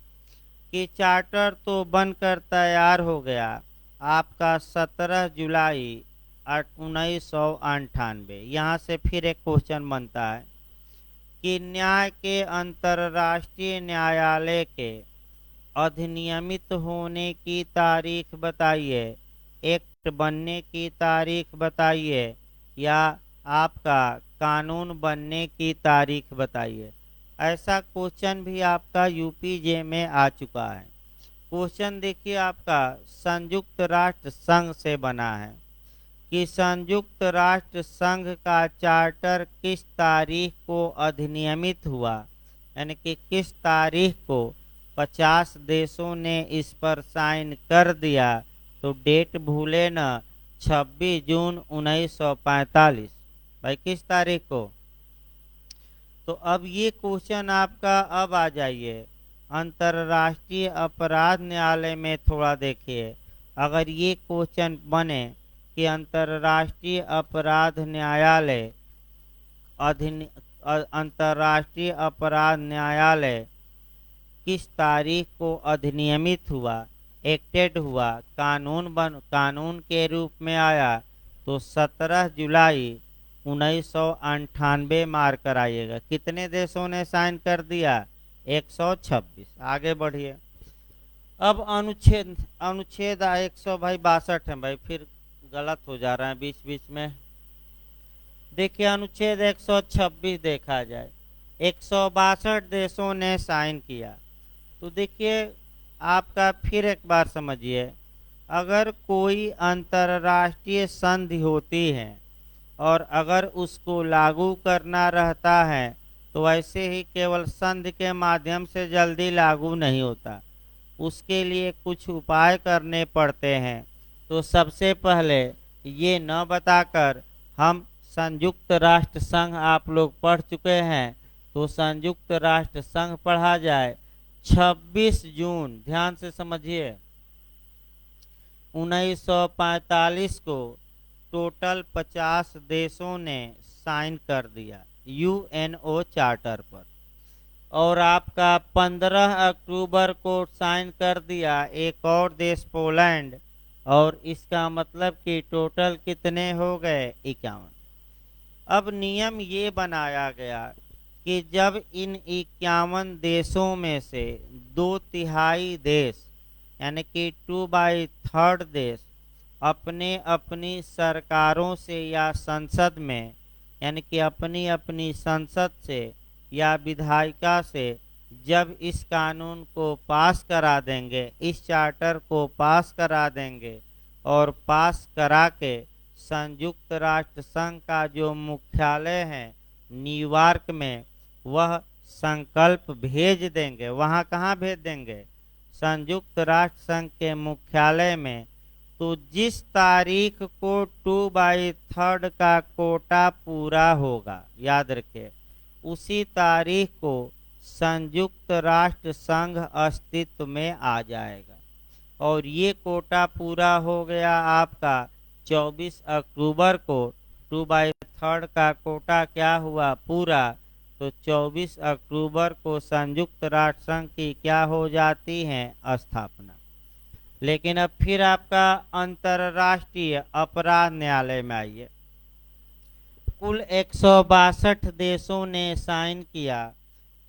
Speaker 1: कि चार्टर तो बनकर तैयार हो गया आपका 17 जुलाई 1998। यहाँ से फिर एक क्वेश्चन बनता है कि न्याय के अंतर्राष्ट्रीय न्यायालय के अधिनियमित होने की तारीख बताइए, एक्ट बनने की तारीख बताइए, या आपका कानून बनने की तारीख बताइए। ऐसा क्वेश्चन भी आपका यूपीजे में आ चुका है। क्वेश्चन देखिए आपका संयुक्त राष्ट्र संघ से बना है कि संयुक्त राष्ट्र संघ का चार्टर किस तारीख को अधिनियमित हुआ, यानी कि किस तारीख को 50 देशों ने इस पर साइन कर दिया। तो डेट भूले न, 26 जून 1945। भाई किस तारीख को? तो अब ये क्वेश्चन आपका अब आ जाइए अंतर्राष्ट्रीय अपराध न्यायालय में, थोड़ा देखिए। अगर ये क्वेश्चन बने कि अंतर्राष्ट्रीय अपराध न्यायालय अंतर्राष्ट्रीय अपराध न्यायालय किस तारीख को अधिनियमित हुआ, एक्टेड हुआ, कानून के रूप में आया, तो 17 जुलाई 1998 मार्क कराइएगा। कितने देशों ने साइन कर दिया? 126। आगे बढ़िए। अब अनुच्छेद अनुच्छेद 100 भाई 62 है भाई, फिर गलत हो जा रहा है बीच बीच में। देखिए अनुच्छेद 126 देखा जाए, 162 देशों ने साइन किया। तो देखिए आपका फिर एक बार समझिए, अगर कोई अंतर्राष्ट्रीय संधि होती है और अगर उसको लागू करना रहता है तो ऐसे ही केवल संधि के माध्यम से जल्दी लागू नहीं होता, उसके लिए कुछ उपाय करने पड़ते हैं। तो सबसे पहले ये न बताकर हम संयुक्त राष्ट्र संघ, आप लोग पढ़ चुके हैं, तो संयुक्त राष्ट्र संघ पढ़ा जाए। 26 जून, ध्यान से समझिए, 1945 को टोटल 50 देशों ने साइन कर दिया यूएनओ चार्टर पर, और आपका 15 अक्टूबर को साइन कर दिया एक और देश पोलैंड, और इसका मतलब कि टोटल कितने हो गए? 51। अब नियम ये बनाया गया कि जब इन 51 देशों में से 2/3 देश यानी कि 2/3 देश अपने अपनी सरकारों से या संसद में, यानी कि अपनी अपनी संसद से या विधायिका से जब इस कानून को पास करा देंगे, इस चार्टर को पास करा देंगे, और पास करा के संयुक्त राष्ट्र संघ का जो मुख्यालय है न्यूयॉर्क में, वह संकल्प भेज देंगे। वहाँ कहाँ भेज देंगे? संयुक्त राष्ट्र संघ के मुख्यालय में। तो जिस तारीख को 2/3 का कोटा पूरा होगा, याद रखिए, उसी तारीख को संयुक्त राष्ट्र संघ अस्तित्व में आ जाएगा। और ये कोटा पूरा हो गया आपका 24 अक्टूबर को। 2/3 का कोटा क्या हुआ? पूरा। तो 24 अक्टूबर को संयुक्त राष्ट्र संघ की क्या हो जाती है? स्थापना। लेकिन अब फिर आपका अंतर्राष्ट्रीय अपराध न्यायालय में आइए। कुल 162 देशों ने साइन किया।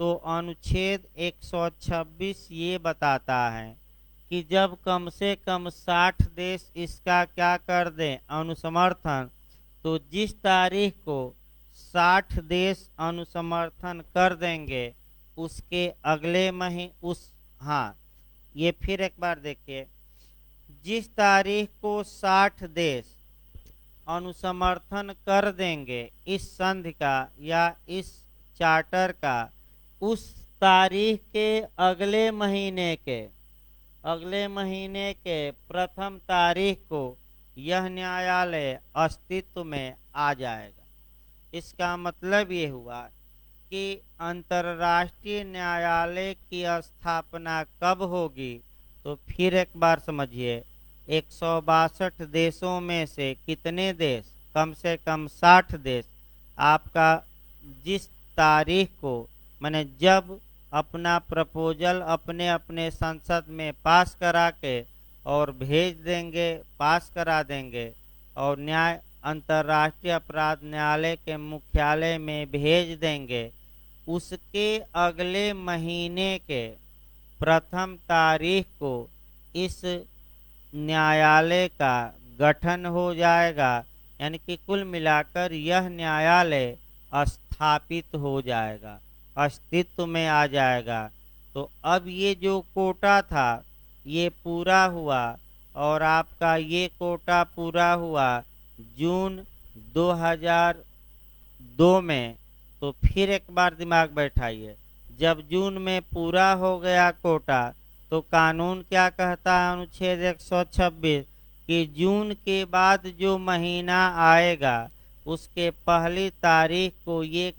Speaker 1: तो अनुच्छेद 126 ये बताता है कि जब कम से कम 60 देश इसका क्या कर दें? अनुसमर्थन। तो जिस तारीख को 60 देश अनुसमर्थन कर देंगे, उसके अगले ये फिर एक बार देखिए, जिस तारीख को 60 देश अनुसमर्थन कर देंगे इस संधि का या इस चार्टर का, उस तारीख के अगले महीने के प्रथम तारीख को यह न्यायालय अस्तित्व में आ जाएगा। इसका मतलब ये हुआ कि अंतर्राष्ट्रीय न्यायालय की स्थापना कब होगी? तो फिर एक बार समझिए, 162 देशों में से कितने देश? कम से कम 60 देश आपका जिस तारीख को, माने जब अपना प्रपोजल अपने अपने संसद में पास करा के और भेज देंगे, पास करा देंगे, और अंतर्राष्ट्रीय अपराध न्यायालय के मुख्यालय में भेज देंगे, उसके अगले महीने के प्रथम तारीख को इस न्यायालय का गठन हो जाएगा। यानी कि कुल मिलाकर यह न्यायालय स्थापित हो जाएगा, अस्तित्व में आ जाएगा। तो अब ये जो कोटा था ये पूरा हुआ, और आपका ये कोटा पूरा हुआ जून 2002 में। तो फिर एक बार दिमाग बैठाइए, जब जून में पूरा हो गया कोटा, तो कानून क्या कहता है? अनुच्छेद 126 कि जून के बाद जो महीना आएगा उसके पहली तारीख को ये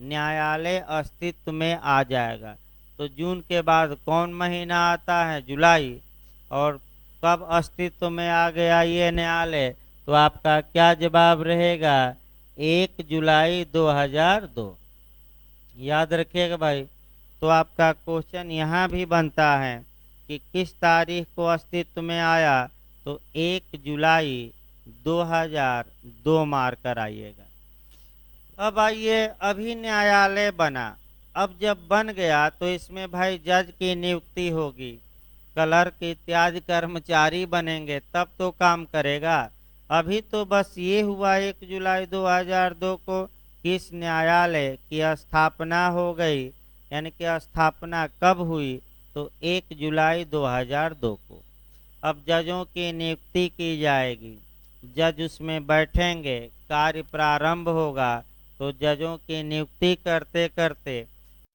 Speaker 1: न्यायालय अस्तित्व में आ जाएगा। तो जून के बाद कौन महीना आता है? जुलाई। और कब अस्तित्व में आ गया ये न्यायालय? तो आपका क्या जवाब रहेगा? 1 जुलाई 2002। याद रखिएगा भाई। तो आपका क्वेश्चन यहाँ भी बनता है कि किस तारीख को अस्तित्व में आया? तो 1 जुलाई 2002 मार कर आइएगा। अब आइए, अभी न्यायालय बना। अब जब बन गया तो इसमें भाई जज की नियुक्ति होगी, क्लर्क इत्यादि कर्मचारी बनेंगे, तब तो काम करेगा। अभी तो बस ये हुआ 1 जुलाई 2002 को किस न्यायालय की स्थापना हो गई, यानी कि स्थापना कब हुई? तो 1 जुलाई 2002 को। अब जजों की नियुक्ति की जाएगी, जज उसमें बैठेंगे, कार्य प्रारंभ होगा। तो जजों की नियुक्ति करते करते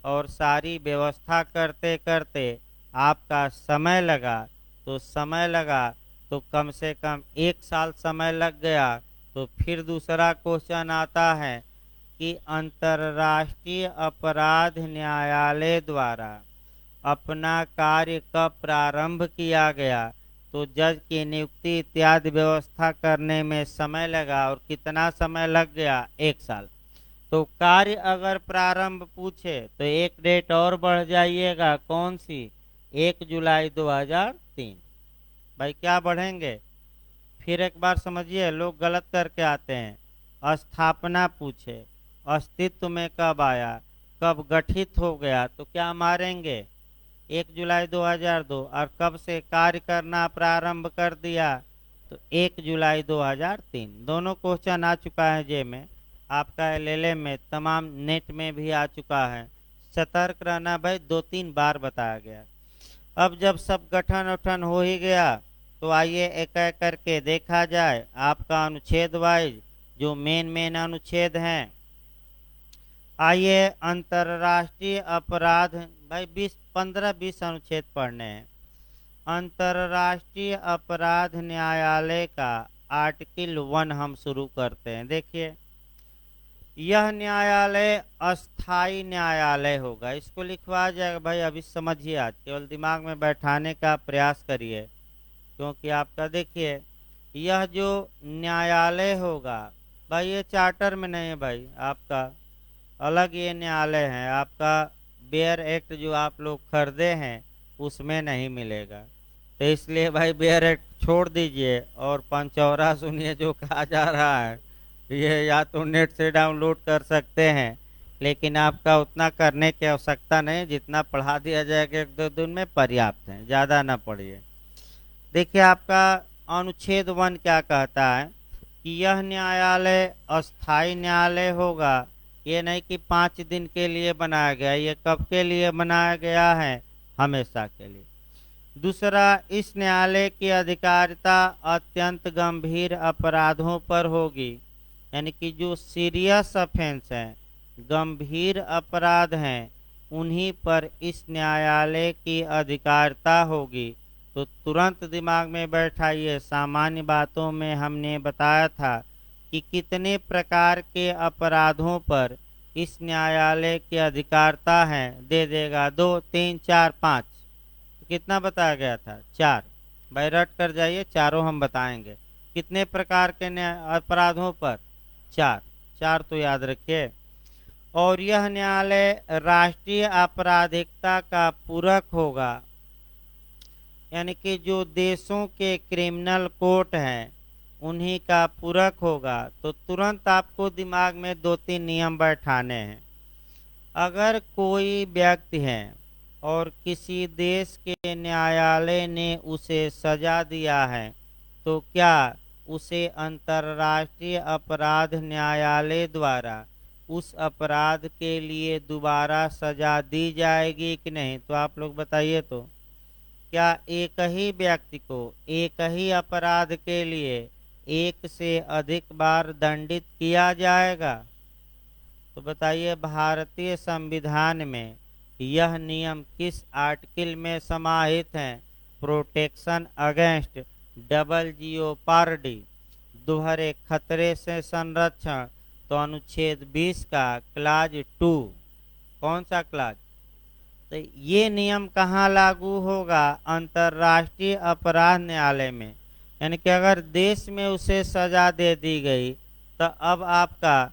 Speaker 1: और सारी व्यवस्था करते करते आपका समय लगा। तो समय लगा तो कम से कम 1 साल समय लग गया। तो फिर दूसरा क्वेश्चन आता है कि अंतर्राष्ट्रीय अपराध न्यायालय द्वारा अपना कार्य कब प्रारंभ किया गया? तो जज की नियुक्ति इत्यादि व्यवस्था करने में समय लगा। और कितना समय लग गया? 1 साल। तो कार्य अगर प्रारंभ पूछे तो एक डेट और बढ़ जाइएगा, कौन सी? 1 जुलाई 2003। भाई क्या बढ़ेंगे? फिर एक बार समझिए, लोग गलत करके आते हैं। स्थापना पूछे, अस्तित्व में कब आया, कब गठित हो गया, तो क्या मारेंगे? 1 जुलाई 2002। और कब से कार्य करना प्रारंभ कर दिया? तो 1 जुलाई 2003। दोनों क्वेश्चन आ चुका है जे में, आपका एलएलए में, तमाम नेट में भी आ चुका है। सतर्क रहना भाई, 2-3 बार बताया गया। अब जब सब गठन उठन हो ही गया तो आइए एक एक करके देखा जाए। आपका अनुच्छेद वाइज जो मेन अनुच्छेद हैं, आइए अंतर्राष्ट्रीय अपराध, भाई 15-20 अनुच्छेद पढ़ने हैं। अंतर्राष्ट्रीय अपराध न्यायालय का आर्टिकल 1 हम शुरू करते हैं। देखिए, यह न्यायालय अस्थाई न्यायालय होगा। इसको लिखवा जाएगा भाई, अभी समझिए, आज केवल दिमाग में बैठाने का प्रयास करिए, क्योंकि आपका देखिए यह जो न्यायालय होगा भाई, ये चार्टर में नहीं है भाई, आपका अलग ये न्यायालय है। आपका बेयर एक्ट जो आप लोग खरीदे हैं उसमें नहीं मिलेगा। तो इसलिए भाई बेयर एक्ट छोड़ दीजिए और पंचौरा सुनिए जो कहा जा रहा है। ये या तो नेट से डाउनलोड कर सकते हैं, लेकिन आपका उतना करने की आवश्यकता नहीं, जितना पढ़ा दिया जाएगा 1-2 दिन में पर्याप्त है, ज़्यादा ना पढ़िए। देखिए, आपका अनुच्छेद 1 क्या कहता है कि यह न्यायालय अस्थाई न्यायालय होगा। ये नहीं कि 5 दिन के लिए बनाया गया, ये कब के लिए बनाया गया है? हमेशा के लिए। दूसरा, इस न्यायालय की अधिकारिता अत्यंत गंभीर अपराधों पर होगी, यानी कि जो सीरियस ऑफेंस हैं, गंभीर अपराध हैं, उन्हीं पर इस न्यायालय की अधिकारिता होगी। तो तुरंत दिमाग में बैठाइए, सामान्य बातों में हमने बताया था कि कितने प्रकार के अपराधों पर इस न्यायालय की अधिकारिता है, दे देगा 2, 3, 4, 5। तो कितना बताया गया था? 4। भाई रट कर जाइए, चारों हम बताएंगे। कितने प्रकार के अपराधों पर? 4। 4 तो याद रखिए। और यह न्यायालय राष्ट्रीय आपराधिकता का पूरक होगा, यानी कि जो देशों के क्रिमिनल कोर्ट हैं उन्हीं का पूरक होगा। तो तुरंत आपको दिमाग में 2-3 नियम बैठाने हैं। अगर कोई व्यक्ति है और किसी देश के न्यायालय ने उसे सजा दिया है, तो क्या उसे अंतर्राष्ट्रीय अपराध न्यायालय द्वारा उस अपराध के लिए दोबारा सजा दी जाएगी कि नहीं? तो आप लोग बताइए, तो क्या एक ही व्यक्ति को एक ही अपराध के लिए एक से अधिक बार दंडित किया जाएगा? तो बताइए, भारतीय संविधान में यह नियम किस आर्टिकल में समाहित है? प्रोटेक्शन अगेंस्ट डबल जियोपार्डी, दोहरे खतरे से संरक्षण, तो अनुच्छेद 20 का क्लाज 2। कौन सा क्लाज? तो ये नियम कहाँ लागू होगा? अंतर्राष्ट्रीय अपराध न्यायालय में। यानी कि अगर देश में उसे सजा दे दी गई तो अब आपका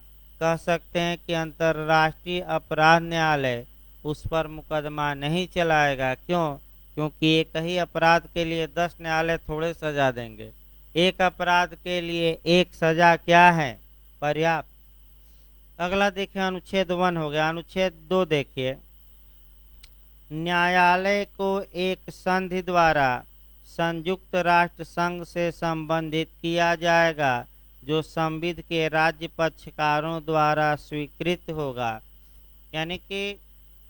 Speaker 1: कह सकते हैं कि अंतर्राष्ट्रीय अपराध न्यायालय उस पर मुकदमा नहीं चलाएगा। क्यों? क्योंकि एक ही अपराध के लिए 10 न्यायालय थोड़े सजा देंगे। एक अपराध के लिए एक सजा क्या है? पर्याप्त। अगला देखिए, अनुच्छेद 1 हो गया। अनुच्छेद 2 देखिए, न्यायालय को एक संधि द्वारा संयुक्त राष्ट्र संघ से संबंधित किया जाएगा जो संविध के राज्य पक्षकारों द्वारा स्वीकृत होगा। यानी कि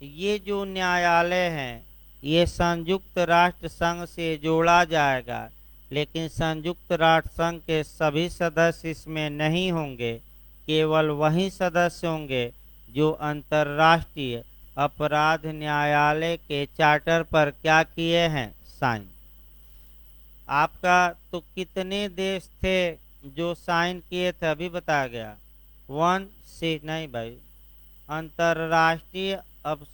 Speaker 1: ये जो न्यायालय है ये संयुक्त राष्ट्र संघ से जोड़ा जाएगा, लेकिन संयुक्त राष्ट्र संघ के सभी सदस्य इसमें नहीं होंगे। केवल वही सदस्य होंगे जो अंतर्राष्ट्रीय अपराध न्यायालय के चार्टर पर क्या किए हैं? साइन। आपका तो कितने देश थे जो साइन किए थे? अभी बताया गया 1 नहीं भाई, अंतर्राष्ट्रीय। अब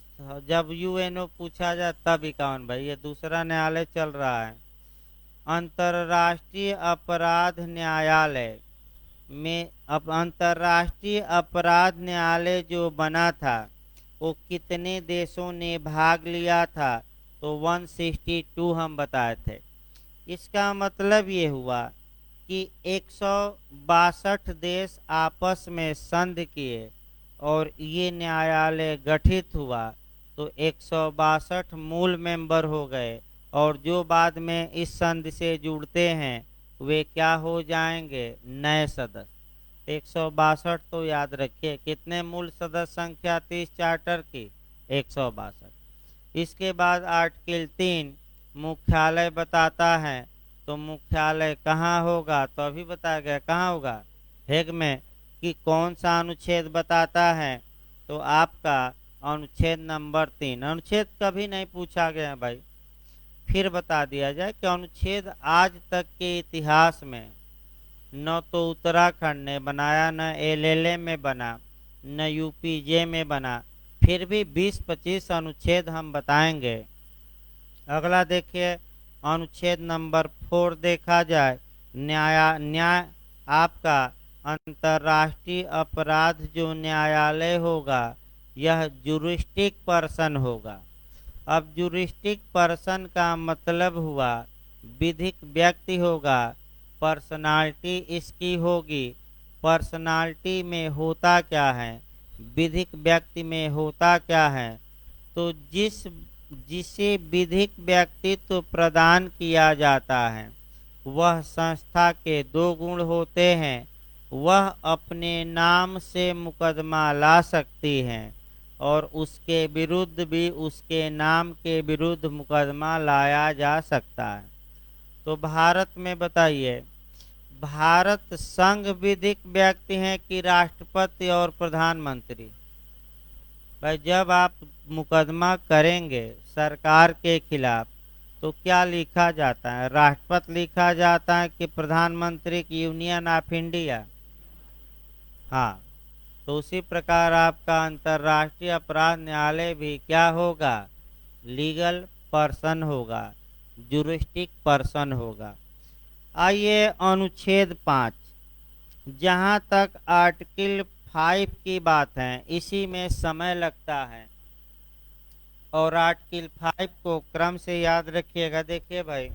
Speaker 1: जब यूएनओ पूछा जाए तब 51 भाई, ये दूसरा न्यायालय चल रहा है। अंतर्राष्ट्रीय अपराध न्यायालय में अब अंतर्राष्ट्रीय अपराध न्यायालय जो बना था वो कितने देशों ने भाग लिया था? तो 162 हम बताए थे। इसका मतलब ये हुआ कि 162 देश आपस में संधि किए और ये न्यायालय गठित हुआ, तो 162 मूल मेंबर हो गए और जो बाद में इस संधि से जुड़ते हैं वे क्या हो जाएंगे? नए सदस्य। 162 तो याद रखिए। कितने मूल सदस्य संख्या थी इस चार्टर की? 162। इसके बाद आर्टिकल 3 मुख्यालय बताता है, तो मुख्यालय कहाँ होगा? तो अभी बताया गया कहाँ होगा? हेग में। कि कौन सा अनुच्छेद बताता है? तो आपका अनुच्छेद नंबर 3। अनुच्छेद कभी नहीं पूछा गया भाई, फिर बता दिया जाए कि अनुच्छेद आज तक के इतिहास में न तो उत्तराखंड ने बनाया, न एलएलए में बना, न यूपीजे में बना, फिर भी 20-25 अनुच्छेद हम बताएंगे। अगला देखिए, अनुच्छेद नंबर 4 देखा जाए, न्याय आपका अंतर्राष्ट्रीय अपराध जो न्यायालय होगा यह जुरिस्टिक पर्सन होगा। अब जुरिस्टिक पर्सन का मतलब हुआ विधिक व्यक्ति होगा, पर्सनालिटी इसकी होगी। पर्सनालिटी में होता क्या है? विधिक व्यक्ति में होता क्या है? तो जिसे विधिक व्यक्तित्व प्रदान किया जाता है वह संस्था के 2 गुण होते हैं। वह अपने नाम से मुकदमा ला सकती है और उसके विरुद्ध भी उसके नाम के विरुद्ध मुकदमा लाया जा सकता है। तो भारत में बताइए, भारत संघ विधिक व्यक्ति हैं कि राष्ट्रपति और प्रधानमंत्री? भाई जब आप मुकदमा करेंगे सरकार के खिलाफ तो क्या लिखा जाता है? राष्ट्रपति लिखा जाता है कि प्रधानमंत्री की यूनियन ऑफ इंडिया? हाँ, तो उसी प्रकार आपका अंतर्राष्ट्रीय अपराध न्यायालय भी क्या होगा? लीगल पर्सन होगा, जुरिस्टिक पर्सन होगा। आइए अनुच्छेद 5, जहाँ तक आर्टिकल 5 की बात है इसी में समय लगता है और आर्टिकल 5 को क्रम से याद रखिएगा। देखिए भाई,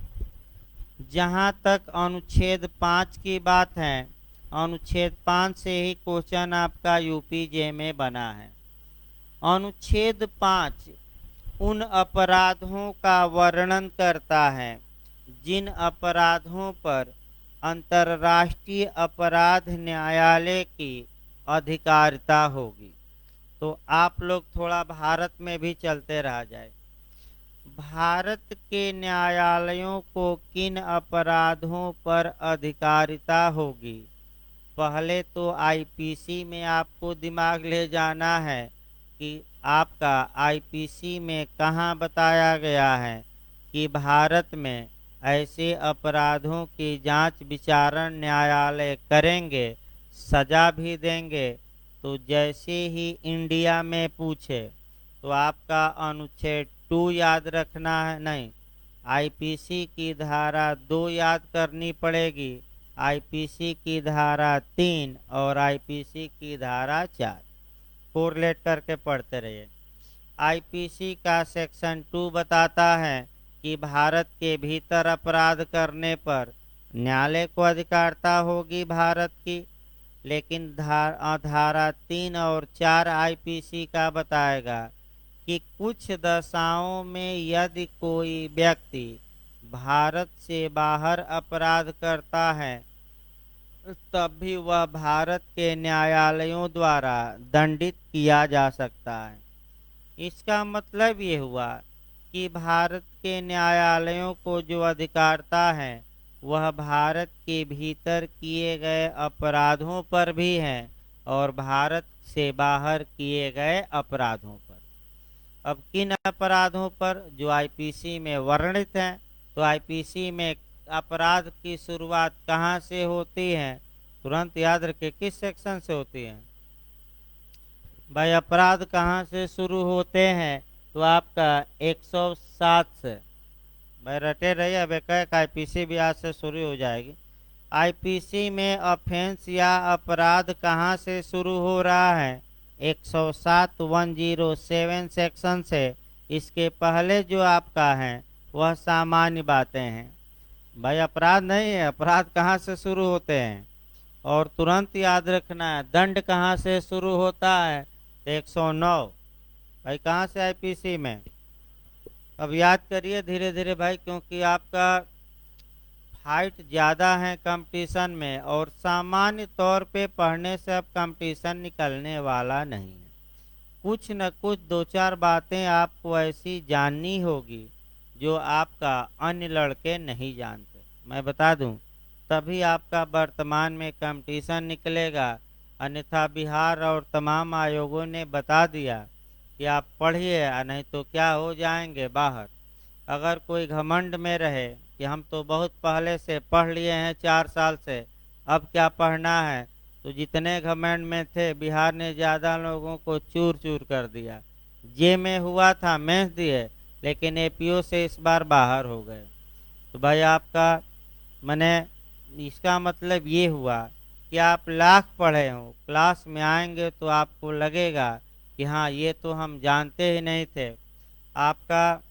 Speaker 1: जहाँ तक अनुच्छेद 5 की बात है, अनुच्छेद 5 से ही क्वेश्चन आपका यूपीजे में बना है। अनुच्छेद 5 उन अपराधों का वर्णन करता है जिन अपराधों पर अंतर्राष्ट्रीय अपराध न्यायालय की अधिकारिता होगी। तो आप लोग थोड़ा भारत में भी चलते रह जाए। भारत के न्यायालयों को किन अपराधों पर अधिकारिता होगी? पहले तो आईपीसी में आपको दिमाग ले जाना है कि आपका आईपीसी में कहाँ बताया गया है कि भारत में ऐसे अपराधों की जांच विचारण न्यायालय करेंगे, सजा भी देंगे। तो जैसे ही इंडिया में पूछे तो आपका अनुच्छेद 2 याद रखना है, नहीं, आईपीसी की धारा 2 याद करनी पड़ेगी, आईपीसी की धारा 3 और आईपीसी की धारा 4 कोरिलेट करके पढ़ते रहिए। आईपीसी का सेक्शन 2 बताता है कि भारत के भीतर अपराध करने पर न्यायालय को अधिकारता होगी भारत की। लेकिन धारा 3 और 4 आईपीसी का बताएगा कि कुछ दशाओं में यदि कोई व्यक्ति भारत से बाहर अपराध करता है तब भी वह भारत के न्यायालयों द्वारा दंडित किया जा सकता है। इसका मतलब ये हुआ कि भारत के न्यायालयों को जो अधिकारता है वह भारत के भीतर किए गए अपराधों पर भी है और भारत से बाहर किए गए अपराधों पर। अब किन अपराधों पर? जो आईपीसी में वर्णित हैं। तो आईपीसी में अपराध की शुरुआत कहाँ से होती है? तुरंत याद रखें, किस सेक्शन से होती है भाई? अपराध कहाँ से शुरू होते हैं? तो आपका 107 से। भाई रटे रहिए, अब एक आईपीसी भी आज से शुरू हो जाएगी। आईपीसी में ऑफेंस या अपराध कहाँ से शुरू हो रहा है? 107 107 सेक्शन से। इसके पहले जो आपका है वह सामान्य बातें हैं। भाई अपराध नहीं है, अपराध कहाँ से शुरू होते हैं और तुरंत याद रखना है। दंड कहाँ से शुरू होता है? 109। भाई कहाँ से? आईपीसी में। अब याद करिए धीरे धीरे भाई, क्योंकि आपका हाइट ज़्यादा है कंपटीशन में और सामान्य तौर पे पढ़ने से अब कंपटीशन निकलने वाला नहीं है। कुछ न कुछ 2-4 बातें आपको ऐसी जाननी होगी जो आपका अन्य लड़के नहीं जानते। मैं बता दूं, तभी आपका वर्तमान में कंपटीशन निकलेगा। अन्यथा बिहार और तमाम आयोगों ने बता दिया कि आप पढ़िए, नहीं तो क्या हो जाएंगे बाहर। अगर कोई घमंड में रहे कि हम तो बहुत पहले से पढ़ लिए हैं 4 साल से, अब क्या पढ़ना है, तो जितने घमंड में थे बिहार ने ज़्यादा लोगों को चूर चूर कर दिया। जे में हुआ था मेंस दिए, लेकिन एपीओ से इस बार बाहर हो गए। तो भाई आपका मैंने इसका मतलब ये हुआ कि आप लाख पढ़े हो, क्लास में आएंगे तो आपको लगेगा कि हाँ ये तो हम जानते ही नहीं थे। आपका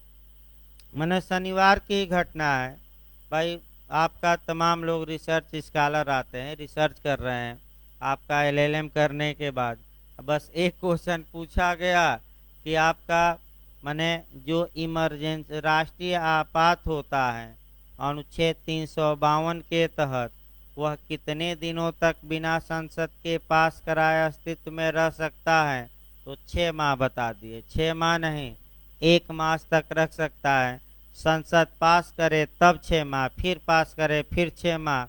Speaker 1: मैंने शनिवार की घटना है भाई, आपका तमाम लोग रिसर्च स्कॉलर आते हैं, रिसर्च कर रहे हैं आपका एलएलएम करने के बाद। बस एक क्वेश्चन पूछा गया कि आपका मैंने जो इमरजेंसी राष्ट्रीय आपात होता है अनुच्छेद 352 के तहत, वह कितने दिनों तक बिना संसद के पास कराए अस्तित्व में रह सकता है? तो 6 माह बता दिए। 6 माह नहीं, 1 मास तक रख सकता है। संसद पास करे तब 6 माह, फिर पास करे फिर 6 माह।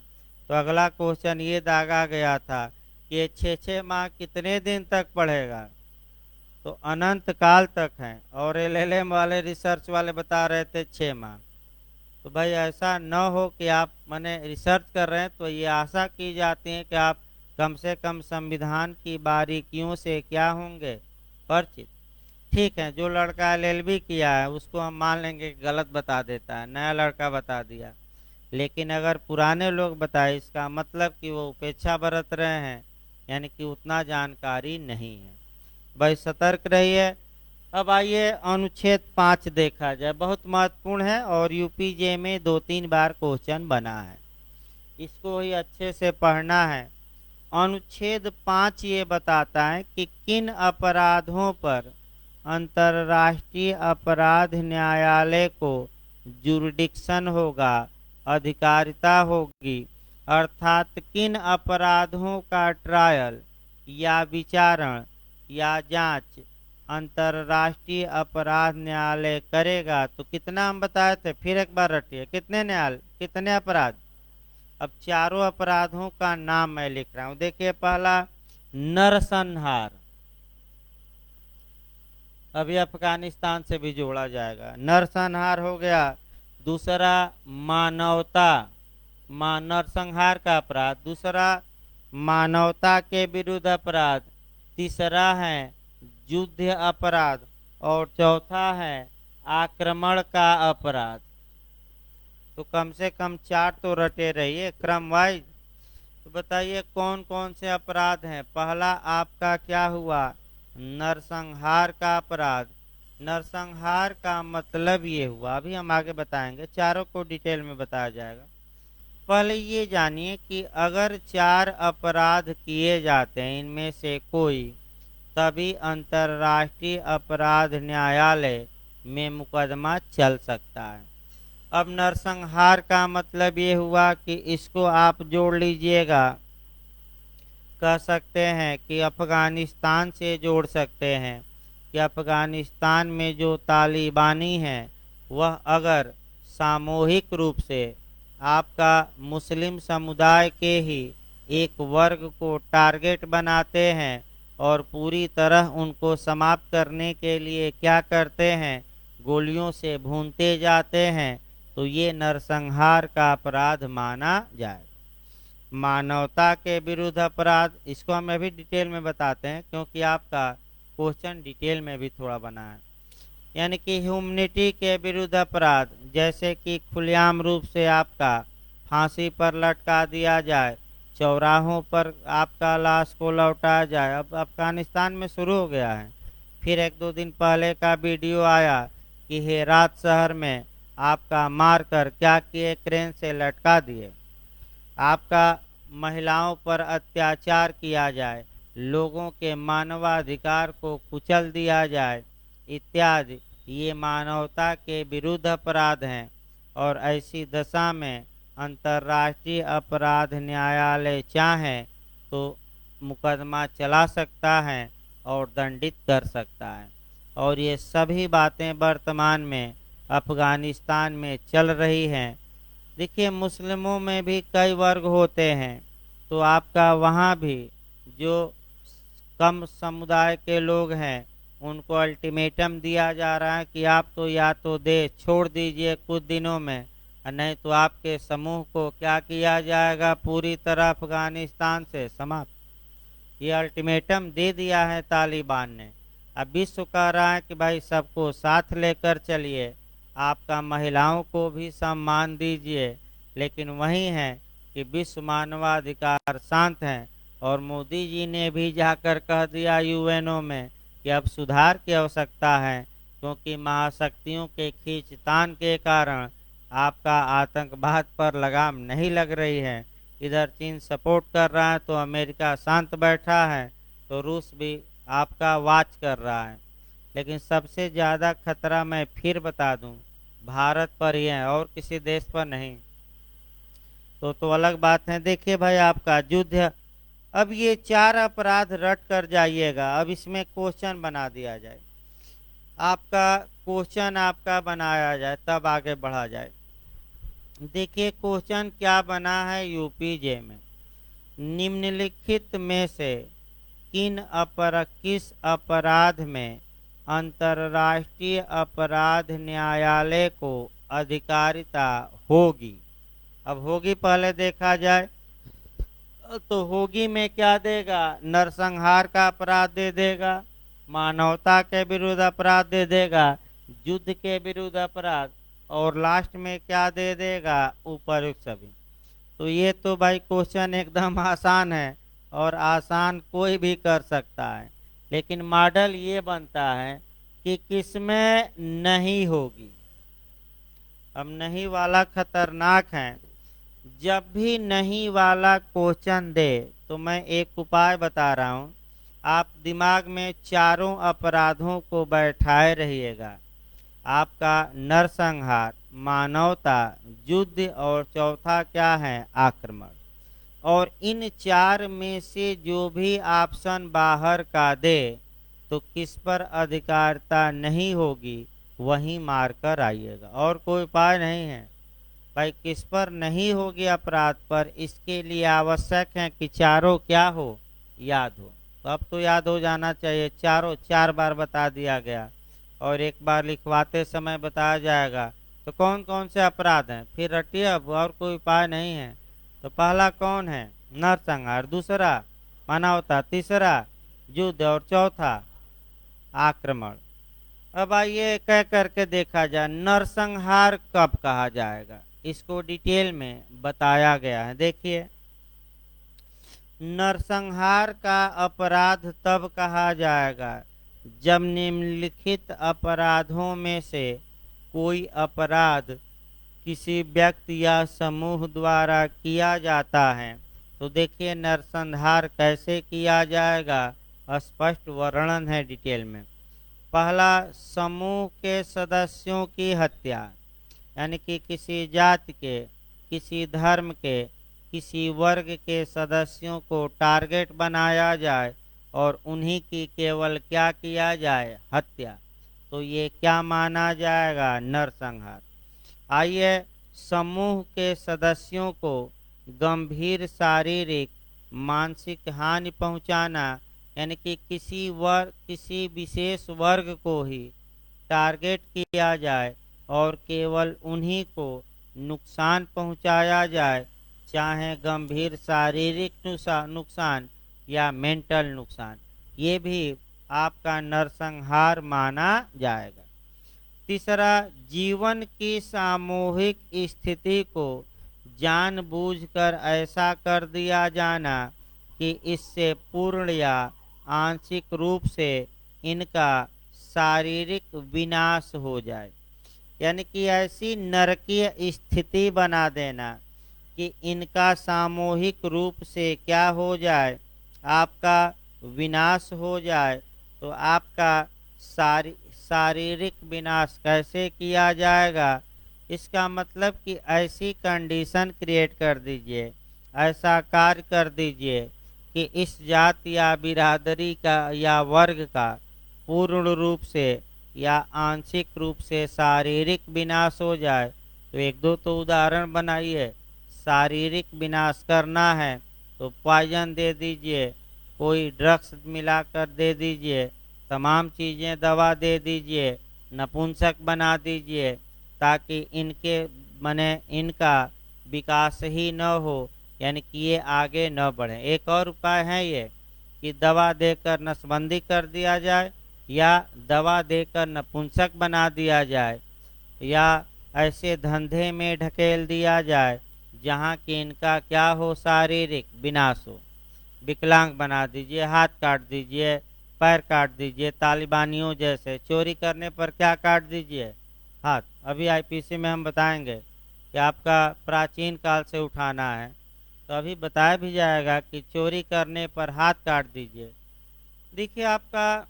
Speaker 1: तो अगला क्वेश्चन ये दागा गया था कि ये 6-6 माह कितने दिन तक पढ़ेगा? तो अनंत काल तक है। और एलएलएम वाले रिसर्च वाले बता रहे थे 6 माह। तो भाई ऐसा न हो कि आप मैंने रिसर्च कर रहे हैं तो ये आशा की जाती है कि आप कम से कम संविधान की बारीकियों से क्या होंगे? परिचित। ठीक है, जो लड़का एलएलबी किया है उसको हम मान लेंगे कि गलत बता देता है, नया लड़का बता दिया। लेकिन अगर पुराने लोग बताए, इसका मतलब कि वो उपेक्षा बरत रहे हैं, यानी कि उतना जानकारी नहीं है। भाई सतर्क रहिए। अब आइए अनुच्छेद 5 देखा जाए, बहुत महत्वपूर्ण है और यूपीजे में 2-3 बार क्वेश्चन बना है, इसको ही अच्छे से पढ़ना है। अनुच्छेद 5 ये बताता है कि किन अपराधों पर अंतर्राष्ट्रीय अपराध न्यायालय को जुरिडिक्शन होगा, अधिकारिता होगी। अर्थात किन अपराधों का ट्रायल या विचारण या जांच अंतर्राष्ट्रीय अपराध न्यायालय करेगा। तो कितना हम बताए थे, फिर एक बार रटिए, कितने न्यायालय, कितने अपराध? अब चारों अपराधों का नाम मैं लिख रहा हूं। देखिए पहला नरसंहार, अभी अफगानिस्तान से भी जोड़ा जाएगा, नरसंहार हो गया। दूसरा मानवता, नरसंहार का अपराध, दूसरा मानवता के विरुद्ध अपराध, तीसरा है युद्ध अपराध और चौथा है आक्रमण का अपराध। तो कम से कम 4 तो रटे रहिए क्रम वाइज। तो बताइए कौन कौन से अपराध हैं। पहला आपका क्या हुआ, नरसंहार का अपराध। नरसंहार का मतलब ये हुआ, अभी हम आगे बताएंगे, चारों को डिटेल में बताया जाएगा। पहले ये जानिए कि अगर 4 अपराध किए जाते हैं इनमें से कोई, तभी अंतर्राष्ट्रीय अपराध न्यायालय में मुकदमा चल सकता है। अब नरसंहार का मतलब ये हुआ कि इसको आप जोड़ लीजिएगा, कह सकते हैं कि अफगानिस्तान से जोड़ सकते हैं कि अफगानिस्तान में जो तालिबानी हैं वह अगर सामूहिक रूप से आपका मुस्लिम समुदाय के ही एक वर्ग को टारगेट बनाते हैं और पूरी तरह उनको समाप्त करने के लिए क्या करते हैं, गोलियों से भूनते जाते हैं, तो ये नरसंहार का अपराध माना जाएगा। मानवता के विरुद्ध अपराध, इसको हम अभी डिटेल में बताते हैं क्योंकि आपका क्वेश्चन डिटेल में भी थोड़ा बना है। यानी कि ह्यूमनिटी के विरुद्ध अपराध, जैसे कि खुलेआम रूप से आपका फांसी पर लटका दिया जाए, चौराहों पर आपका लाश को लौटाया जाए। अब अफगानिस्तान में शुरू हो गया है। फिर 1-2 दिन पहले का वीडियो आया कि हेरात शहर में आपका मारकर क्या किए, क्रेन से लटका दिए। आपका महिलाओं पर अत्याचार किया जाए, लोगों के मानवाधिकार को कुचल दिया जाए इत्यादि, ये मानवता के विरुद्ध अपराध हैं। और ऐसी दशा में अंतर्राष्ट्रीय अपराध न्यायालय चाहे तो मुकदमा चला सकता है और दंडित कर सकता है। और ये सभी बातें वर्तमान में अफगानिस्तान में चल रही हैं। देखिए मुस्लिमों में भी कई वर्ग होते हैं, तो आपका वहाँ भी जो कम समुदाय के लोग हैं उनको अल्टीमेटम दिया जा रहा है कि आप तो या तो देश छोड़ दीजिए कुछ दिनों में, नहीं तो आपके समूह को क्या किया जाएगा, पूरी तरह अफगानिस्तान से समाप्त। ये अल्टीमेटम दे दिया है तालिबान ने। अब विश्व कह रहा है कि भाई सबको साथ लेकर चलिए, आपका महिलाओं को भी सम्मान दीजिए, लेकिन वही है कि विश्व मानवाधिकार शांत हैं। और मोदी जी ने भी जाकर कह दिया यूएनओ में कि अब सुधार की आवश्यकता है, क्योंकि महाशक्तियों के खींचतान के कारण आपका आतंकवाद पर लगाम नहीं लग रही है। इधर चीन सपोर्ट कर रहा है तो अमेरिका शांत बैठा है, तो रूस भी आपका वाच कर रहा है। लेकिन सबसे ज़्यादा खतरा मैं फिर बता दूं भारत पर ही है और किसी देश पर नहीं। तो अलग बात है। देखिए भाई आपका युद्ध, अब ये 4 अपराध रट कर जाइएगा। अब इसमें क्वेश्चन बना दिया जाए, आपका क्वेश्चन आपका बनाया जाए तब आगे बढ़ा जाए। देखिए क्वेश्चन क्या बना है यूपीजे में, निम्नलिखित में से किस अपराध में अंतर्राष्ट्रीय अपराध न्यायालय को अधिकारिता होगी। अब होगी पहले देखा जाए तो होगी में क्या देगा, नरसंहार का अपराध दे देगा, मानवता के विरुद्ध अपराध दे देगा, युद्ध के विरुद्ध अपराध, और लास्ट में क्या दे देगा, उपयुक्त सभी। तो ये तो भाई क्वेश्चन एकदम आसान है और आसान कोई भी कर सकता है। लेकिन मॉडल ये बनता है कि किसमें नहीं होगी। अब नहीं वाला खतरनाक है। जब भी नहीं वाला क्वेश्चन दे तो मैं एक उपाय बता रहा हूँ, आप दिमाग में चारों अपराधों को बैठाए रहिएगा। आपका नरसंहार, मानवता, युद्ध और चौथा क्या है, आक्रमण। और इन 4 में से जो भी ऑप्शन बाहर का दे तो किस पर अधिकारिता नहीं होगी वहीं मारकर आइएगा, और कोई उपाय नहीं है भाई। किस पर नहीं होगी अपराध पर, इसके लिए आवश्यक है कि चारों क्या हो, याद हो। तो अब तो याद हो जाना चाहिए, चारों 4 बार बता दिया गया और एक बार लिखवाते समय बताया जाएगा तो कौन कौन से अपराध हैं, फिर रटिए, अब और कोई उपाय नहीं है। तो पहला कौन है, नरसंहार, दूसरा मानवता, तीसरा युद्ध और चौथा आक्रमण। अब आइए कह करके देखा जाए नरसंहार कब कहा जाएगा, इसको डिटेल में बताया गया है। देखिए, नरसंहार का अपराध तब कहा जाएगा जब निम्नलिखित अपराधों में से कोई अपराध किसी व्यक्ति या समूह द्वारा किया जाता है। तो देखिए नरसंहार कैसे किया जाएगा, स्पष्ट वर्णन है डिटेल में। पहला, समूह के सदस्यों की हत्या, यानी कि किसी जाति के, किसी धर्म के, किसी वर्ग के सदस्यों को टारगेट बनाया जाए और उन्हीं की केवल क्या किया जाए, हत्या। तो ये क्या माना जाएगा, नरसंहार। आइए, समूह के सदस्यों को गंभीर शारीरिक मानसिक हानि पहुंचाना, यानी कि किसी विशेष वर्ग को ही टारगेट किया जाए और केवल उन्हीं को नुकसान पहुंचाया जाए, चाहे गंभीर शारीरिक नुकसान या मेंटल नुकसान, ये भी आपका नरसंहार माना जाएगा। तीसरा, जीवन की सामूहिक स्थिति को जानबूझकर ऐसा कर दिया जाना कि इससे पूर्ण या आंशिक रूप से इनका शारीरिक विनाश हो जाए, यानी कि ऐसी नरकीय स्थिति बना देना कि इनका सामूहिक रूप से क्या हो जाए, आपका विनाश हो जाए। तो आपका शारीरिक विनाश कैसे किया जाएगा, इसका मतलब कि ऐसी कंडीशन क्रिएट कर दीजिए, ऐसा कार्य कर दीजिए कि इस जाति या बिरादरी का या वर्ग का पूर्ण रूप से या आंशिक रूप से शारीरिक विनाश हो जाए। तो एक दो तो उदाहरण बनाइए। शारीरिक विनाश करना है तो पॉइजन दे दीजिए, कोई ड्रग्स मिलाकर दे दीजिए, तमाम चीज़ें दवा दे दीजिए, नपुंसक बना दीजिए, ताकि इनका विकास ही न हो, यानी कि ये आगे न बढ़े। एक और उपाय है ये कि दवा देकर नसबंदी कर दिया जाए, या दवा देकर नपुंसक बना दिया जाए, या ऐसे धंधे में ढकेल दिया जाए जहाँ कि इनका क्या हो, शारीरिक विनाश हो। विकलांग बना दीजिए, हाथ काट दीजिए, पैर काट दीजिए, तालिबानियों जैसे चोरी करने पर क्या काट दीजिए, हाथ। अभी आईपीसी में हम बताएंगे कि आपका प्राचीन काल से उठाना है, तो अभी बताया भी जाएगा कि चोरी करने पर हाथ काट दीजिए। देखिए, आपका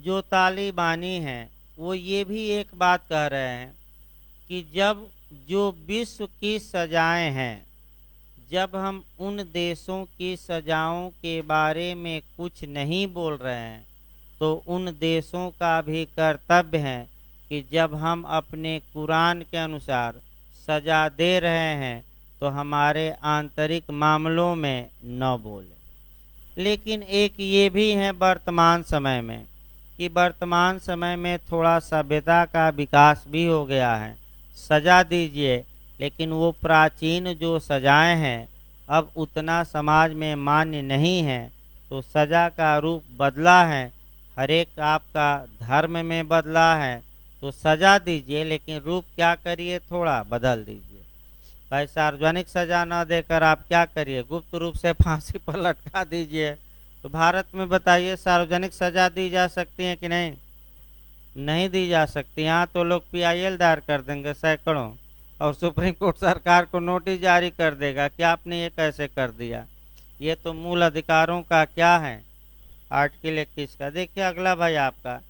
Speaker 1: जो तालिबानी हैं वो ये भी एक बात कह रहे हैं कि जब जो विश्व की सजाएं हैं, जब हम उन देशों की सजाओं के बारे में कुछ नहीं बोल रहे हैं, तो उन देशों का भी कर्तव्य है कि जब हम अपने कुरान के अनुसार सजा दे रहे हैं तो हमारे आंतरिक मामलों में न बोले। लेकिन एक ये भी है वर्तमान समय में कि वर्तमान समय में थोड़ा सभ्यता का विकास भी हो गया है। सजा दीजिए, लेकिन वो प्राचीन जो सजाएं हैं अब उतना समाज में मान्य नहीं है, तो सजा का रूप बदला है, हर एक आपका धर्म में बदला है। तो सजा दीजिए, लेकिन रूप क्या करिए, थोड़ा बदल दीजिए। भाई, सार्वजनिक सजा न देकर आप क्या करिए, गुप्त रूप से फांसी पर लटका दीजिए। तो भारत में बताइए, सार्वजनिक सजा दी जा सकती है कि नहीं? नहीं दी जा सकती। यहाँ तो लोग PIL दायर कर देंगे सैकड़ों, और सुप्रीम कोर्ट सरकार को नोटिस जारी कर देगा कि आपने ये कैसे कर दिया। ये तो मूल अधिकारों का क्या है, आर्टिकल 21 का। देखिए अगला भाई, आपका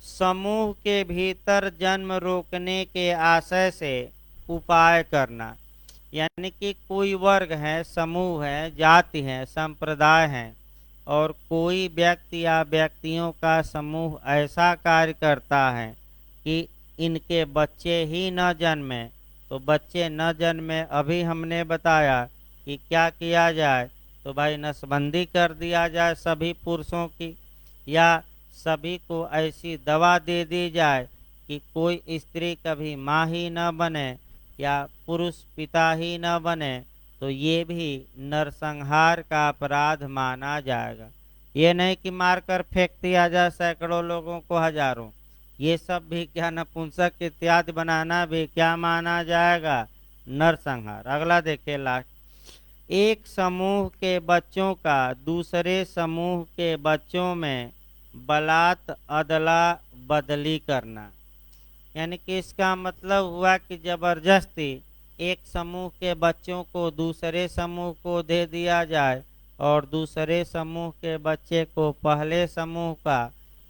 Speaker 1: समूह के भीतर जन्म रोकने के आशय से उपाय करना, यानी कि कोई वर्ग है, समूह है, जाति है, संप्रदाय है, और कोई व्यक्ति या व्यक्तियों का समूह ऐसा कार्य करता है कि इनके बच्चे ही न जन्मे। तो बच्चे न जन्मे, अभी हमने बताया कि क्या किया जाए, तो भाई नसबंदी कर दिया जाए सभी पुरुषों की, या सभी को ऐसी दवा दे दी जाए कि कोई स्त्री कभी माँ ही न बने या पुरुष पिता ही न बने, तो ये भी नरसंहार का अपराध माना जाएगा। ये नहीं कि मारकर फेंक दिया जाए सैकड़ों लोगों को, हजारों, ये सब भी क्या नपुंसक इत्यादि बनाना भी क्या माना जाएगा? नरसंहार। अगला देखिए लास्ट, एक समूह के बच्चों का दूसरे समूह के बच्चों में बलात् अदला बदली करना। यानी कि इसका मतलब हुआ कि जबरदस्ती एक समूह के बच्चों को दूसरे समूह को दे दिया जाए और दूसरे समूह के बच्चे को पहले समूह का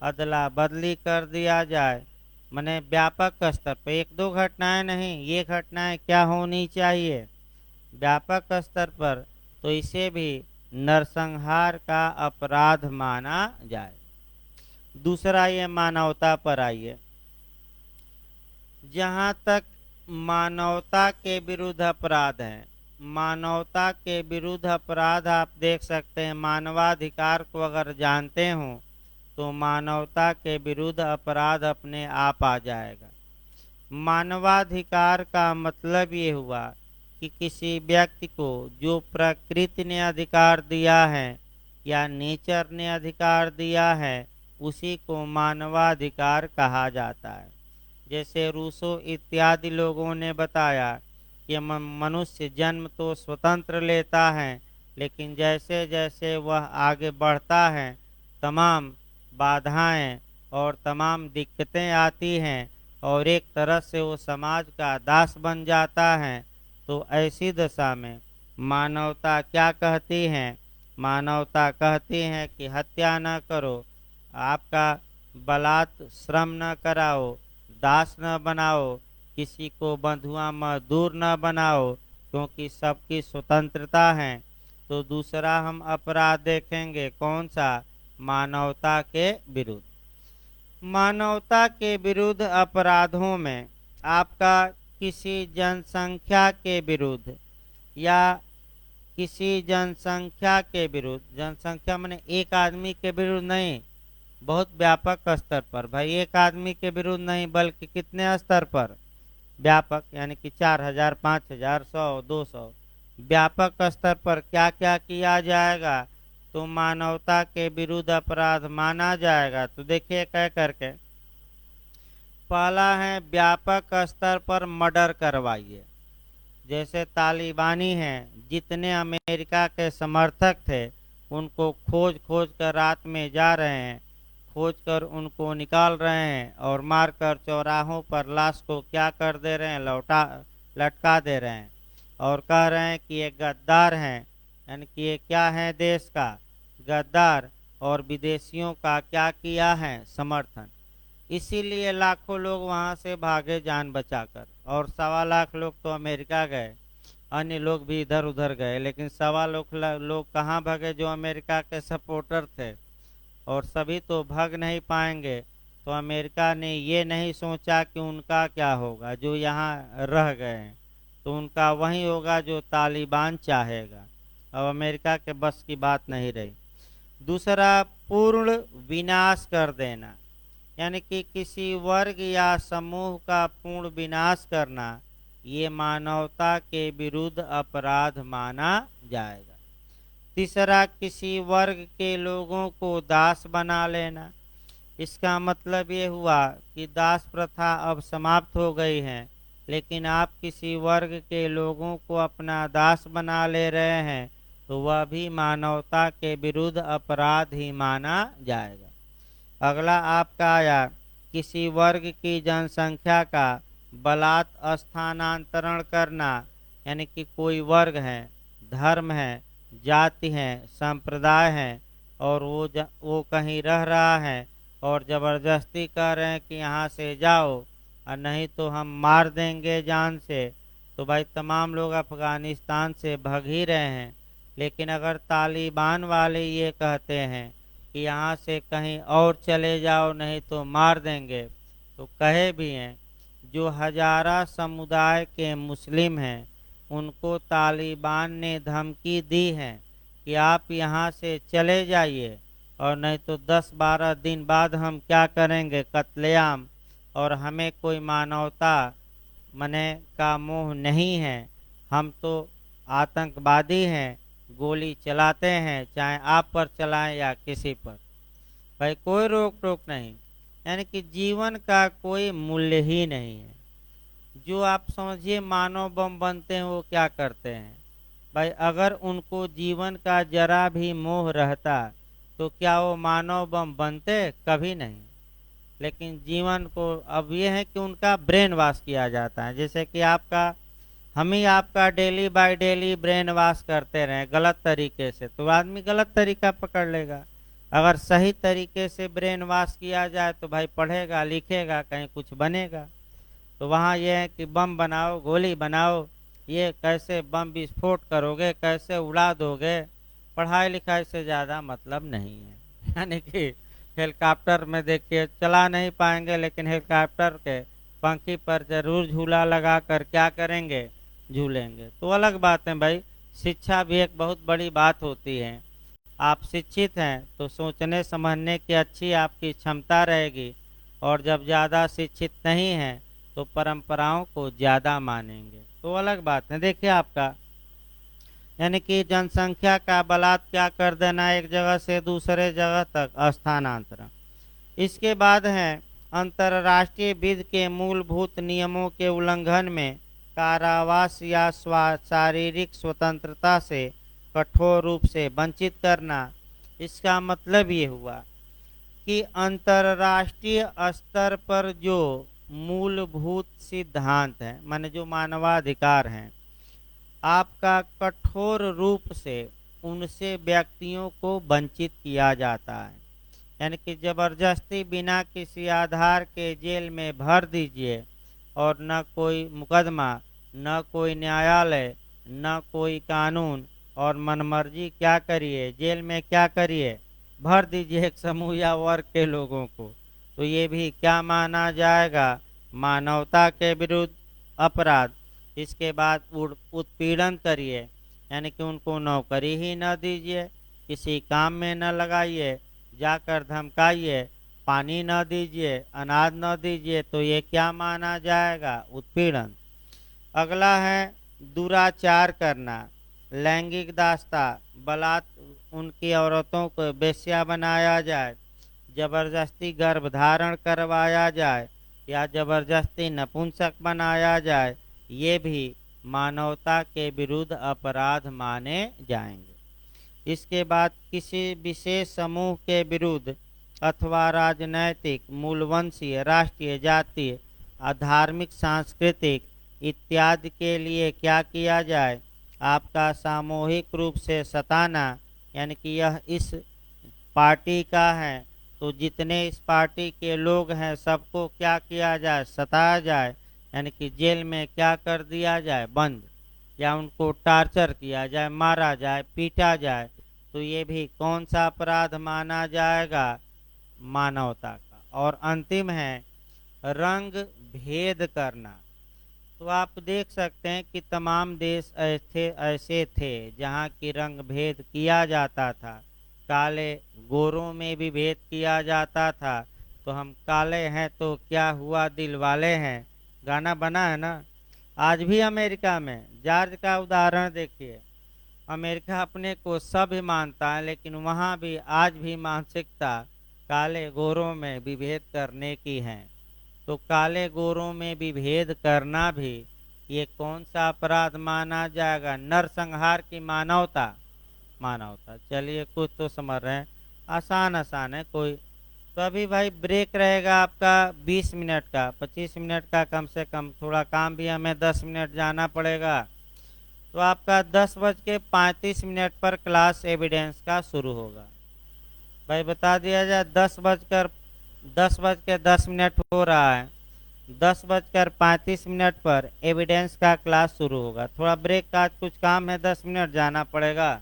Speaker 1: अदला बदली कर दिया जाए। माने व्यापक स्तर पर, एक दो घटनाएं नहीं, ये घटनाएं क्या होनी चाहिए? व्यापक स्तर पर। तो इसे भी नरसंहार का अपराध माना जाए। दूसरा ये मानवता पर आइए। जहाँ तक मानवता के विरुद्ध अपराध है, मानवता के विरुद्ध अपराध आप देख सकते हैं, मानवाधिकार को अगर जानते हो तो मानवता के विरुद्ध अपराध अपने आप आ जाएगा। मानवाधिकार का मतलब ये हुआ कि किसी व्यक्ति को जो प्रकृति ने अधिकार दिया है या नेचर ने अधिकार दिया है, उसी को मानवाधिकार कहा जाता है। जैसे रूसो इत्यादि लोगों ने बताया कि मनुष्य जन्म तो स्वतंत्र लेता है, लेकिन जैसे जैसे वह आगे बढ़ता है तमाम बाधाएं और तमाम दिक्कतें आती हैं और एक तरह से वो समाज का दास बन जाता है। तो ऐसी दशा में मानवता क्या कहती है? मानवता कहती है कि हत्या न करो, आपका बलात् श्रम न कराओ, दास न बनाओ, किसी को बंधुआ मजदूर न बनाओ, क्योंकि सबकी स्वतंत्रता है। तो दूसरा हम अपराध देखेंगे, कौन सा? मानवता के विरुद्ध। मानवता के विरुद्ध अपराधों में आपका किसी जनसंख्या के विरुद्ध या किसी जनसंख्या के विरुद्ध, जनसंख्या माने एक आदमी के विरुद्ध नहीं, बहुत व्यापक स्तर पर, भाई एक आदमी के विरुद्ध नहीं बल्कि कितने स्तर पर? व्यापक, यानी कि 4000, 5000, 100, 200, व्यापक स्तर पर क्या क्या किया जाएगा? तो मानवता के विरुद्ध अपराध माना जाएगा। तो देखिए कह करके, पहला है व्यापक स्तर पर मर्डर करवाइए। जैसे तालिबानी हैं, जितने अमेरिका के समर्थक थे उनको खोज खोज कर रात में जा रहे हैं, खोज कर उनको निकाल रहे हैं और मारकर चौराहों पर लाश को क्या कर दे रहे हैं? लटका दे रहे हैं और कह रहे हैं कि ये गद्दार हैं, यानी कि ये क्या है? देश का गद्दार और विदेशियों का क्या किया है? समर्थन। इसीलिए लाखों लोग वहां से भागे जान बचाकर, और 1.25 लाख लोग तो अमेरिका गए, अन्य लोग भी इधर उधर गए, लेकिन 1.25 लाख लोग कहाँ भागे? जो अमेरिका के सपोर्टर थे, और सभी तो भाग नहीं पाएंगे। तो अमेरिका ने ये नहीं सोचा कि उनका क्या होगा, जो यहाँ रह गए हैं तो उनका वही होगा जो तालिबान चाहेगा। अब अमेरिका के बस की बात नहीं रही। दूसरा, पूर्ण विनाश कर देना, यानी कि किसी वर्ग या समूह का पूर्ण विनाश करना, ये मानवता के विरुद्ध अपराध माना जाएगा। तीसरा, किसी वर्ग के लोगों को दास बना लेना। इसका मतलब ये हुआ कि दास प्रथा अब समाप्त हो गई है, लेकिन आप किसी वर्ग के लोगों को अपना दास बना ले रहे हैं, तो वह भी मानवता के विरुद्ध अपराध ही माना जाएगा। अगला आपका आया, किसी वर्ग की जनसंख्या का बलात् स्थानांतरण करना, यानी कि कोई वर्ग है, धर्म है, जाति है, संप्रदाय है, और वो कहीं रह रहा है और जबरदस्ती कह रहे हैं कि यहाँ से जाओ और नहीं तो हम मार देंगे जान से। तो भाई तमाम लोग अफगानिस्तान से भाग ही रहे हैं, लेकिन अगर तालिबान वाले ये कहते हैं कि यहाँ से कहीं और चले जाओ नहीं तो मार देंगे, तो कहे भी हैं। जो हजारा समुदाय के मुस्लिम हैं उनको तालिबान ने धमकी दी है कि आप यहाँ से चले जाइए और नहीं तो 10-12 दिन बाद हम क्या करेंगे? कत्लेआम और हमें कोई मानवता मने का मोह नहीं है। हम तो आतंकवादी हैं, गोली चलाते हैं, चाहे आप पर चलाएं या किसी पर, भाई कोई रोक टोक नहीं। यानी कि जीवन का कोई मूल्य ही नहीं है। जो आप समझिए मानव बम बनते हैं वो क्या करते हैं भाई, अगर उनको जीवन का जरा भी मोह रहता तो क्या वो मानव बम बनते? कभी नहीं। लेकिन जीवन को अब ये है कि उनका ब्रेन वॉश किया जाता है। जैसे कि आपका, हम ही आपका daily by daily brain wash करते रहें गलत तरीके से, तो आदमी गलत तरीका पकड़ लेगा। अगर सही तरीके से ब्रेन वॉश किया जाए तो भाई पढ़ेगा लिखेगा, कहीं कुछ बनेगा। तो वहाँ ये है कि बम बनाओ, गोली बनाओ, ये कैसे बम विस्फोट करोगे, कैसे उड़ा दोगे, पढ़ाई लिखाई से ज़्यादा मतलब नहीं है। यानी कि हेलीकॉप्टर में देखिए चला नहीं पाएंगे, लेकिन हेलीकॉप्टर के पंखी पर जरूर झूला लगा कर क्या करेंगे, झूलेंगे। तो अलग बात है भाई, शिक्षा भी एक बहुत बड़ी बात होती है। आप शिक्षित हैं तो सोचने समझने की अच्छी आपकी क्षमता रहेगी, और जब ज़्यादा शिक्षित नहीं हैं तो परंपराओं को ज़्यादा मानेंगे, तो अलग बात है। देखिए आपका, यानी कि जनसंख्या का बलात् क्या कर देना, एक जगह से दूसरे जगह तक स्थानांतरण। इसके बाद है अंतर्राष्ट्रीय विधि के मूलभूत नियमों के उल्लंघन में कारावास या शारीरिक स्वतंत्रता से कठोर रूप से वंचित करना। इसका मतलब ये हुआ कि अंतर्राष्ट्रीय स्तर पर जो मूलभूत सिद्धांत हैं, माने जो मानवाधिकार हैं, आपका कठोर रूप से उनसे व्यक्तियों को वंचित किया जाता है। यानी कि जबरदस्ती बिना किसी आधार के जेल में भर दीजिए, और न कोई मुकदमा, न कोई न्यायालय, न कोई कानून, और मनमर्जी क्या करिए, जेल में क्या करिए, भर दीजिए एक समूह या वर्ग के लोगों को। तो ये भी क्या माना जाएगा, मानवता के विरुद्ध अपराध। इसके बाद उत्पीड़न करिए, यानी कि उनको नौकरी ही न दीजिए, किसी काम में न लगाइए, जाकर धमकाइए, पानी न दीजिए, अनाज न दीजिए, तो ये क्या माना जाएगा, उत्पीड़न। अगला है दुराचार करना, लैंगिक दास्ता, बलात् उनकी औरतों को बेश्या बनाया जाए, जबरदस्ती गर्भधारण करवाया जाए, या जबरदस्ती नपुंसक बनाया जाए, ये भी मानवता के विरुद्ध अपराध माने जाएंगे। इसके बाद किसी विशेष समूह के विरुद्ध अथवा राजनैतिक, मूलवंशीय, राष्ट्रीय, जातीय, धार्मिक, सांस्कृतिक इत्यादि के लिए क्या किया जाए, आपका सामूहिक रूप से सताना। यानी कि यह इस पार्टी का है तो जितने इस पार्टी के लोग हैं सबको क्या किया जाए, सताया जाए, यानी कि जेल में क्या कर दिया जाए, बंद, या उनको टार्चर किया जाए, मारा जाए, पीटा जाए। तो ये भी कौन सा अपराध माना जाएगा, मानवता का। और अंतिम है रंग भेद करना। तो आप देख सकते हैं कि तमाम देश ऐसे थे जहाँ की रंग भेद किया जाता था, काले गोरों में भी भेद किया जाता था। तो हम काले हैं तो क्या हुआ, दिल वाले हैं, गाना बना है ना। आज भी अमेरिका में जॉर्ज का उदाहरण देखिए, अमेरिका अपने को सभ्य मानता है, लेकिन वहाँ भी आज भी मानसिकता काले गोरों में विभेद करने की है। तो काले गोरों में विभेद करना भी ये कौन सा अपराध माना जाएगा, नरसंहार की मानवता, मानवता। चलिए कुछ तो समझ रहे हैं, आसान आसान है कोई। तो अभी भाई ब्रेक रहेगा आपका 20 मिनट का, 25 मिनट का कम से कम, थोड़ा काम भी हमें 10 मिनट जाना पड़ेगा। तो आपका 10:35 पर क्लास एविडेंस का शुरू होगा। भाई बता दिया जाए 10:10 हो रहा है, 10:35 पर एविडेंस का क्लास शुरू होगा। थोड़ा ब्रेक का आज कुछ काम है, 10 मिनट जाना पड़ेगा।